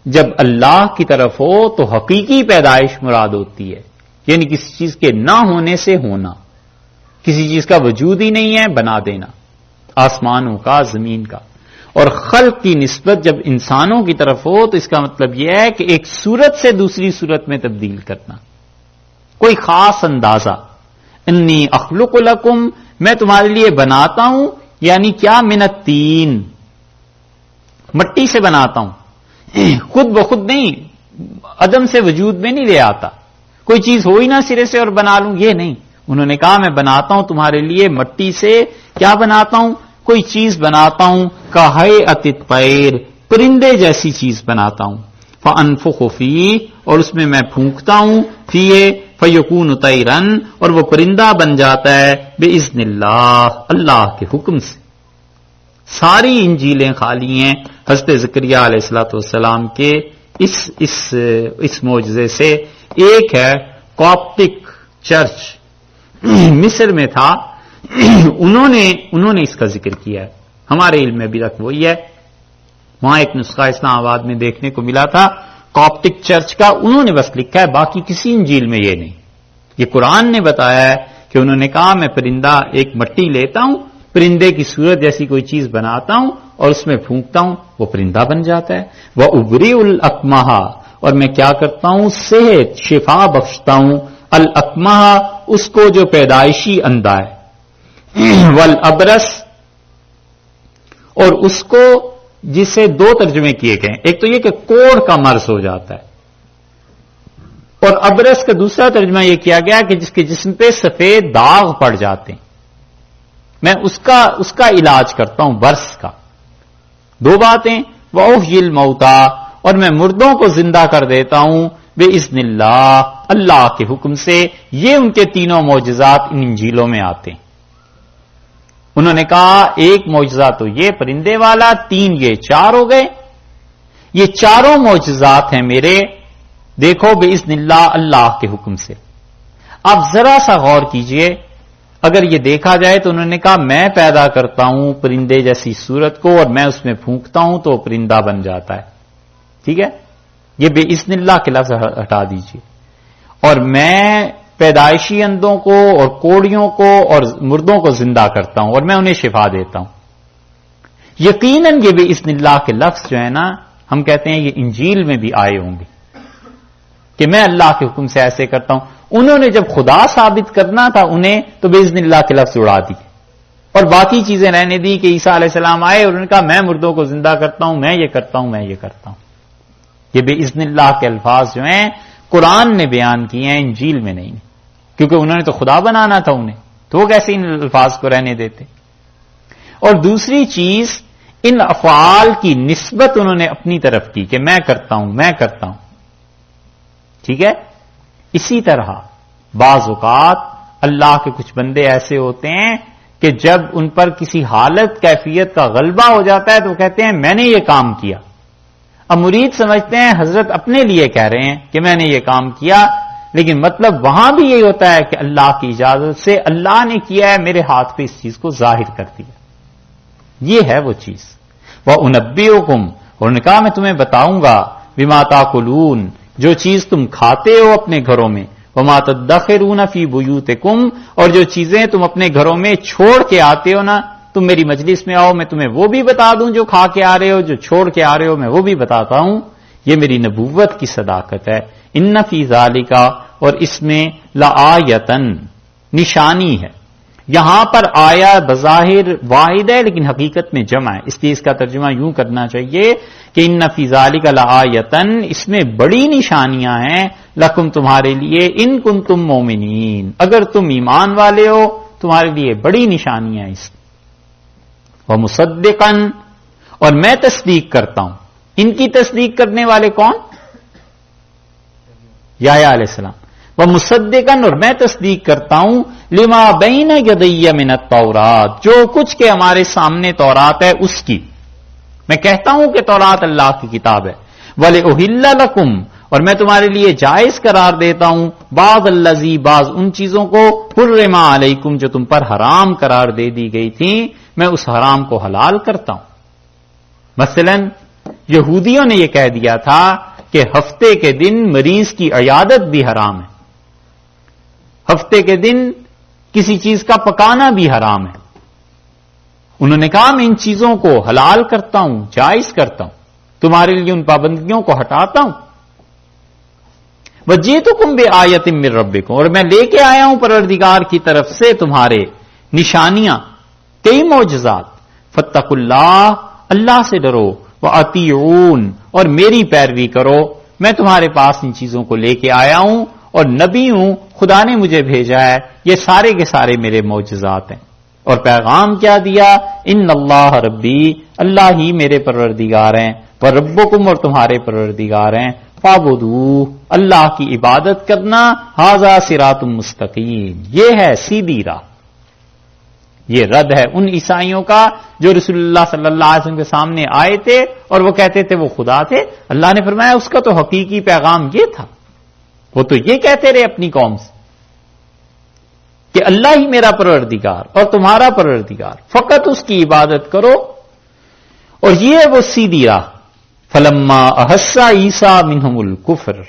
جب اللہ کی طرف ہو تو حقیقی پیدائش مراد ہوتی ہے، یعنی کسی چیز کے نہ ہونے سے ہونا، کسی چیز کا وجود ہی نہیں ہے بنا دینا، آسمانوں کا، زمین کا. اور خلق کی نسبت جب انسانوں کی طرف ہو تو اس کا مطلب یہ ہے کہ ایک صورت سے دوسری صورت میں تبدیل کرنا، کوئی خاص اندازہ. انی اخلق لکم، میں تمہارے لیے بناتا ہوں، یعنی کیا؟ من الطین، مٹی سے بناتا ہوں، خود بخود نہیں، عدم سے وجود میں نہیں لے آتا. کوئی چیز ہو ہی نہ سرے سے اور بنا لوں، یہ نہیں. انہوں نے کہا میں بناتا ہوں تمہارے لیے مٹی سے. کیا بناتا ہوں؟ کوئی چیز بناتا ہوں، کہیئۃ الطیر، پرندے جیسی چیز بناتا ہوں. فانفخ فیہ، اور اس میں پھونکتا ہوں، فیہ فیکون طیرا، اور وہ پرندہ بن جاتا ہے باذن اللہ، اللہ کے حکم سے. ساری انجیلیں خالی ہیں حضرت زکریا علیہ الصلوۃ والسلام کے اس معجزے سے. ایک ہے کاپٹک چرچ، مصر میں تھا، انہوں نے اس کا ذکر کیا ہے. ہمارے علم میں ابھی تک وہی ہے. وہاں ایک نسخہ اسلام آباد میں دیکھنے کو ملا تھا کاپٹک چرچ کا، انہوں نے بس لکھا ہے، باقی کسی انجیل میں یہ نہیں. یہ قرآن نے بتایا ہے کہ انہوں نے کہا میں پرندہ، ایک مٹی لیتا ہوں، پرندے کی صورت جیسی کوئی چیز بناتا ہوں اور اس میں پھونکتا ہوں، وہ پرندہ بن جاتا ہے. وَأُبْرِئُ الْأَكْمَحَ، اور میں کیا کرتا ہوں؟ صحت، شفا بخشتا ہوں. الأکمہ، اس کو جو پیدائشی اندھا ہے. والابرس، اور اس کو جسے 2 ترجمے کیے گئے، ایک تو یہ کہ کوڑ کا مرض ہو جاتا ہے، اور ابرس کا دوسرا ترجمہ یہ کیا گیا کہ جس کے جسم پہ سفید داغ پڑ جاتے ہیں، میں اس کا علاج کرتا ہوں، برس کا. 2 باتیں. وَأُحْيِي الْمَوْتَى، اور میں مردوں کو زندہ کر دیتا ہوں، بِإِذْنِ اللَّهِ، اللہ کے حکم سے. یہ ان کے تینوں معجزات ان انجیلوں میں آتے ہیں. انہوں نے کہا ایک معجزہ تو یہ پرندے والا، 3 یہ 4 ہو گئے. یہ چاروں معجزات ہیں میرے، دیکھو بِإِذْنِ اللَّهِ، اللہ کے حکم سے. آپ ذرا سا غور کیجئے، اگر یہ دیکھا جائے تو انہوں نے کہا میں پیدا کرتا ہوں پرندے جیسی صورت کو اور میں اس میں پھونکتا ہوں تو پرندہ بن جاتا ہے. ٹھیک ہے، یہ بے اذن اللہ کے لفظ ہٹا دیجیے. اور میں پیدائشی اندوں کو اور کوڑیوں کو اور مردوں کو زندہ کرتا ہوں اور میں انہیں شفا دیتا ہوں. یقیناً یہ بے اذن اللہ کے لفظ جو ہے نا، ہم کہتے ہیں یہ انجیل میں بھی آئے ہوں گے کہ میں اللہ کے حکم سے ایسے کرتا ہوں. انہوں نے جب خدا ثابت کرنا تھا انہیں تو بے اذن اللہ کے لفظ اڑا دی اور باقی چیزیں رہنے دی کہ عیسیٰ علیہ السلام آئے اور انہوں نے کہا میں مردوں کو زندہ کرتا ہوں، میں یہ کرتا ہوں، میں یہ کرتا ہوں. یہ بے اذن اللہ کے الفاظ جو ہیں قرآن نے بیان کیے ہیں، انجیل میں نہیں، کیونکہ انہوں نے تو خدا بنانا تھا انہیں، تو وہ کیسے ان الفاظ کو رہنے دیتے. اور دوسری چیز، ان افعال کی نسبت انہوں نے اپنی طرف کی کہ میں کرتا ہوں، میں کرتا ہوں. ٹھیک ہے، اسی طرح بعض اوقات اللہ کے کچھ بندے ایسے ہوتے ہیں کہ جب ان پر کسی حالت کیفیت کا غلبہ ہو جاتا ہے تو وہ کہتے ہیں میں نے یہ کام کیا. اب مرید سمجھتے ہیں حضرت اپنے لیے کہہ رہے ہیں کہ میں نے یہ کام کیا، لیکن مطلب وہاں بھی یہی ہوتا ہے کہ اللہ کی اجازت سے اللہ نے کیا ہے، میرے ہاتھ پہ اس چیز کو ظاہر کر دیا. یہ ہے وہ چیز. وَأُنَبِّئُكُمْ، اور نے کہا میں تمہیں بتاؤں گا، بِمَا تَأْكُلُونَ، جو چیز تم کھاتے ہو اپنے گھروں میں، وَمَا تَدَّخِرُونَ فِي بُيُوتِكُمْ، اور جو چیزیں تم اپنے گھروں میں چھوڑ کے آتے ہو نا، تم میری مجلس میں آؤ میں تمہیں وہ بھی بتا دوں جو کھا کے آ رہے ہو، جو چھوڑ کے آ رہے ہو میں وہ بھی بتاتا ہوں. یہ میری نبوت کی صداقت ہے. ان فی ذالک، اور اس میں لآیتن، نشانی ہے. یہاں پر آیا بظاہر واحد ہے لیکن حقیقت میں جمع ہے، اس لیے اس کا ترجمہ یوں کرنا چاہیے کہ ان فی ذالک لآیتن، اس میں بڑی نشانیاں ہیں، لکم تمہارے لیے، ان کنتم مومنین، اگر تم ایمان والے ہو تمہارے لیے بڑی نشانیاں اس میں. ومصدقا، اور میں تصدیق کرتا ہوں. ان کی تصدیق کرنے والے کون؟ یحییٰ علیہ السلام. ومصدقا، اور میں تصدیق کرتا ہوں، لما بین یدی من التورات، جو کچھ کے ہمارے سامنے تورات ہے اس کی. میں کہتا ہوں کہ تورات اللہ کی کتاب ہے. وَلِأُحِلَّ لَكُمْ، اور میں تمہارے لیے جائز قرار دیتا ہوں، بعض الذی، بعض ان چیزوں کو، حرم علیکم، جو تم پر حرام قرار دے دی گئی تھی، میں اس حرام کو حلال کرتا ہوں. مثلا یہودیوں نے یہ کہہ دیا تھا کہ ہفتے کے دن مریض کی عیادت بھی حرام ہے، ہفتے کے دن کسی چیز کا پکانا بھی حرام ہے. انہوں نے کہا میں ان چیزوں کو حلال کرتا ہوں، جائز کرتا ہوں، تمہارے لیے ان پابندیوں کو ہٹاتا ہوں. وَجِئْتُكُمْ بِآیَةٍ مِّن رَبِّكُمْ، اور میں لے کے آیا ہوں پروردگار کی طرف سے تمہارے نشانیاں، کئی معجزات. فَاتَّقُوا اللَّهَ، اللہ سے ڈرو، وَأَطِیعُونَ، اور میری پیروی کرو. میں تمہارے پاس ان چیزوں کو لے کے آیا ہوں اور نبی ہوں، خدا نے مجھے بھیجا ہے، یہ سارے کے سارے میرے معجزات ہیں. اور پیغام کیا دیا؟ ان اللہ ربی، اللہ ہی میرے پروردگار ہیں، وَرَبُّكُمْ، اور تمہارے پروردگار ہیں. فَاعْبُدُوهُ، اللہ کی عبادت کرنا، ھذا صراط مستقیم، یہ ہے سیدھی راہ. یہ رد ہے ان عیسائیوں کا جو رسول اللہ صلی اللہ علیہ وسلم کے سامنے آئے تھے اور وہ کہتے تھے وہ خدا تھے. اللہ نے فرمایا اس کا تو حقیقی پیغام یہ تھا، وہ تو یہ کہتے رہے اپنی قوم سے کہ اللہ ہی میرا پروردگار اور تمہارا پروردگار، فقط اس کی عبادت کرو. اور یہ ہے وہ سیدھی راہ. فلما احس عیسیٰ منہم الکفر،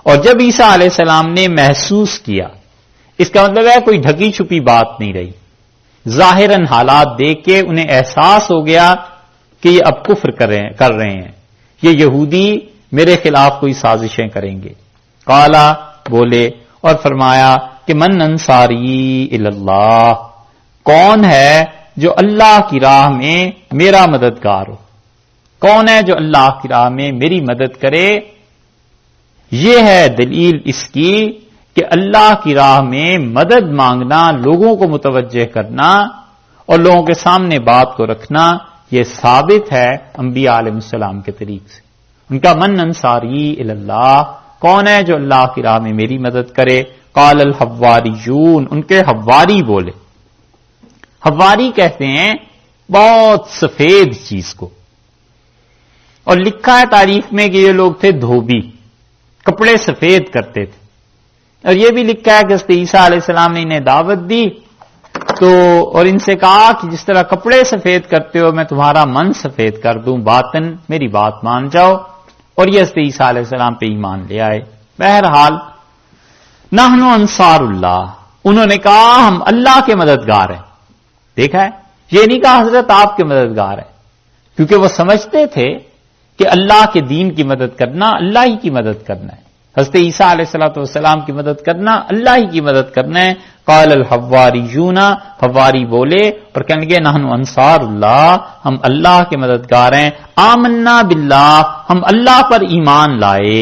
اور جب عیسیٰ علیہ السلام نے محسوس کیا، اس کا مطلب ہے کوئی ڈھکی چھپی بات نہیں رہی، ظاہراً حالات دیکھ کے انہیں احساس ہو گیا کہ یہ اب کفر کر رہے ہیں، یہ یہودی میرے خلاف کوئی سازشیں کریں گے. قالا، بولے اور فرمایا کہ من انصاری اللہ، کون ہے جو اللہ کی راہ میں میرا مددگار ہو، کون ہے جو اللہ کی راہ میں میری مدد کرے. یہ ہے دلیل اس کی کہ اللہ کی راہ میں مدد مانگنا، لوگوں کو متوجہ کرنا اور لوگوں کے سامنے بات کو رکھنا، یہ ثابت ہے انبیاء علیہ السلام کے طریق سے. ان کا من انصاری اللہ، کون ہے جو اللہ کی راہ میں میری مدد کرے. قال الحواریون، ان کے حواری بولے. حواری کہتے ہیں بہت سفید چیز کو، اور لکھا ہے تاریخ میں کہ یہ لوگ تھے دھوبی، کپڑے سفید کرتے تھے. اور یہ بھی لکھا ہے کہ حضرت عیسیٰ علیہ السلام نے انہیں دعوت دی تو اور ان سے کہا کہ جس طرح کپڑے سفید کرتے ہو میں تمہارا من سفید کر دوں، باطن میری بات مان جاؤ، اور یہ حضرت عیسیٰ علیہ السلام پہ ایمان لے آئے۔ بہرحال نحن انصار اللہ، انہوں نے کہا ہم اللہ کے مددگار ہیں۔ دیکھا ہے، یہ نہیں کہا حضرت آپ کے مددگار ہیں، کیونکہ وہ سمجھتے تھے کہ اللہ کے دین کی مدد کرنا اللہ ہی کی مدد کرنا ہے، حضرت عیسیٰ علیہ الصلوۃ والسلام کی مدد کرنا اللہ ہی کی مدد کرنا ہے۔ قال الحواریون، حواری بولے اور کہنے لگے نحن انصار اللہ، ہم اللہ کے مددگار ہیں، آمنا باللہ، ہم اللہ پر ایمان لائے۔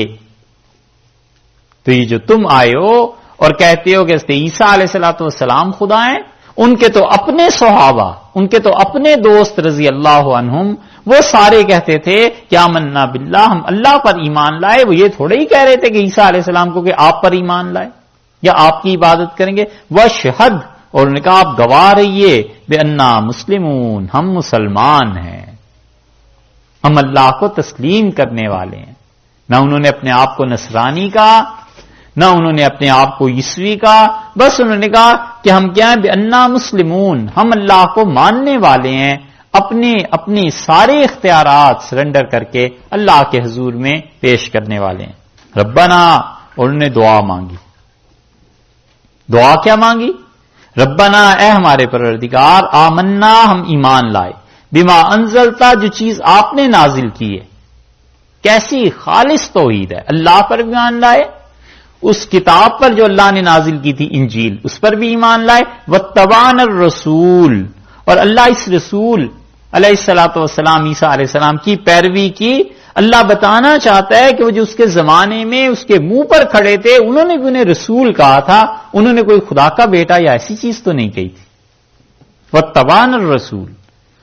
تو یہ جو تم آئے ہو اور کہتے ہو کہ حضرت عیسیٰ علیہ الصلوۃ والسلام خدا ہیں، ان کے تو اپنے صحابہ، ان کے تو اپنے دوست رضی اللہ عنہم، وہ سارے کہتے تھے کہ آمنا باللہ، ہم اللہ پر ایمان لائے۔ وہ یہ تھوڑے ہی کہہ رہے تھے کہ عیسیٰ علیہ السلام کو کہ آپ پر ایمان لائے یا آپ کی عبادت کریں گے۔ واشہد، اور انہوں نے کہا آپ گواہ رہیے، بأننا مسلمون، ہم مسلمان ہیں، ہم اللہ کو تسلیم کرنے والے ہیں۔ نہ انہوں نے اپنے آپ کو نصرانی کہا، نہ انہوں نے اپنے آپ کو عیسوی کہا، بس انہوں نے کہا کہ ہم کیا ہیں، بأننا مسلمون، ہم اللہ کو ماننے والے ہیں، اپنے سارے اختیارات سرنڈر کر کے اللہ کے حضور میں پیش کرنے والے ہیں۔ ربنا، اور انہوں نے دعا مانگی۔ دعا کیا مانگی؟ ربنا، اے ہمارے پروردگار، آمنا، ہم ایمان لائے، بما انزلتا، جو چیز آپ نے نازل کی ہے۔ کیسی خالص توحید ہے، اللہ پر بھی ایمان لائے، اس کتاب پر جو اللہ نے نازل کی تھی انجیل، اس پر بھی ایمان لائے، واتبعنا الرسول، اور اللہ اس رسول علیہ الصلوۃ والسلام عیسیٰ علیہ السلام کی پیروی کی۔ اللہ بتانا چاہتا ہے کہ وہ جو اس کے زمانے میں اس کے منہ پر کھڑے تھے، انہوں نے بھی انہیں رسول کہا تھا، انہوں نے کوئی خدا کا بیٹا یا ایسی چیز تو نہیں کہی تھی۔ واتبعنا الرسول،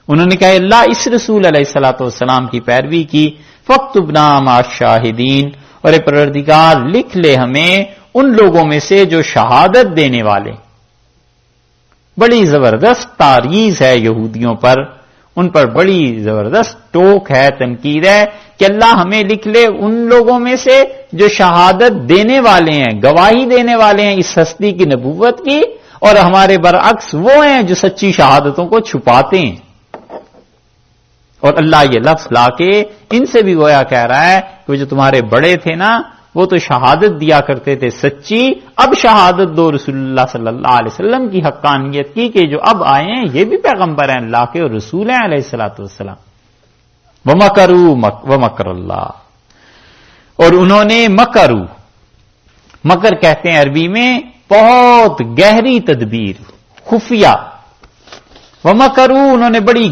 انہوں نے کہا اللہ اس رسول علیہ الصلوۃ والسلام کی پیروی کی۔ فاکتبنا مع الشاہدین، اور اے پروردگار لکھ لے ہمیں ان لوگوں میں سے جو شہادت دینے والے۔ بڑی زبردست تعریض ہے یہودیوں پر، ان پر بڑی زبردست ٹوک ہے، تنقید ہے کہ اللہ ہمیں لکھ لے ان لوگوں میں سے جو شہادت دینے والے ہیں، گواہی دینے والے ہیں اس ہستی کی نبوت کی، اور ہمارے برعکس وہ ہیں جو سچی شہادتوں کو چھپاتے ہیں۔ اور اللہ یہ لفظ لا کے ان سے بھی گویا کہہ رہا ہے کہ وہ جو تمہارے بڑے تھے نا، وہ تو شہادت دیا کرتے تھے سچی، اب شہادت دو رسول اللہ صلی اللہ علیہ وسلم کی حقانیت کی کہ جو اب آئے ہیں یہ بھی پیغمبر ہیں اللہ کے اور رسول ہیں علیہ الصلوۃ والسلام۔ وَمَكَرُوا وَمَكَرَ اللَّهُ، اور انہوں نے مکر کہتے ہیں عربی میں بہت گہری تدبیر، خفیہ۔ وَمَكَرُوا، انہوں نے بڑی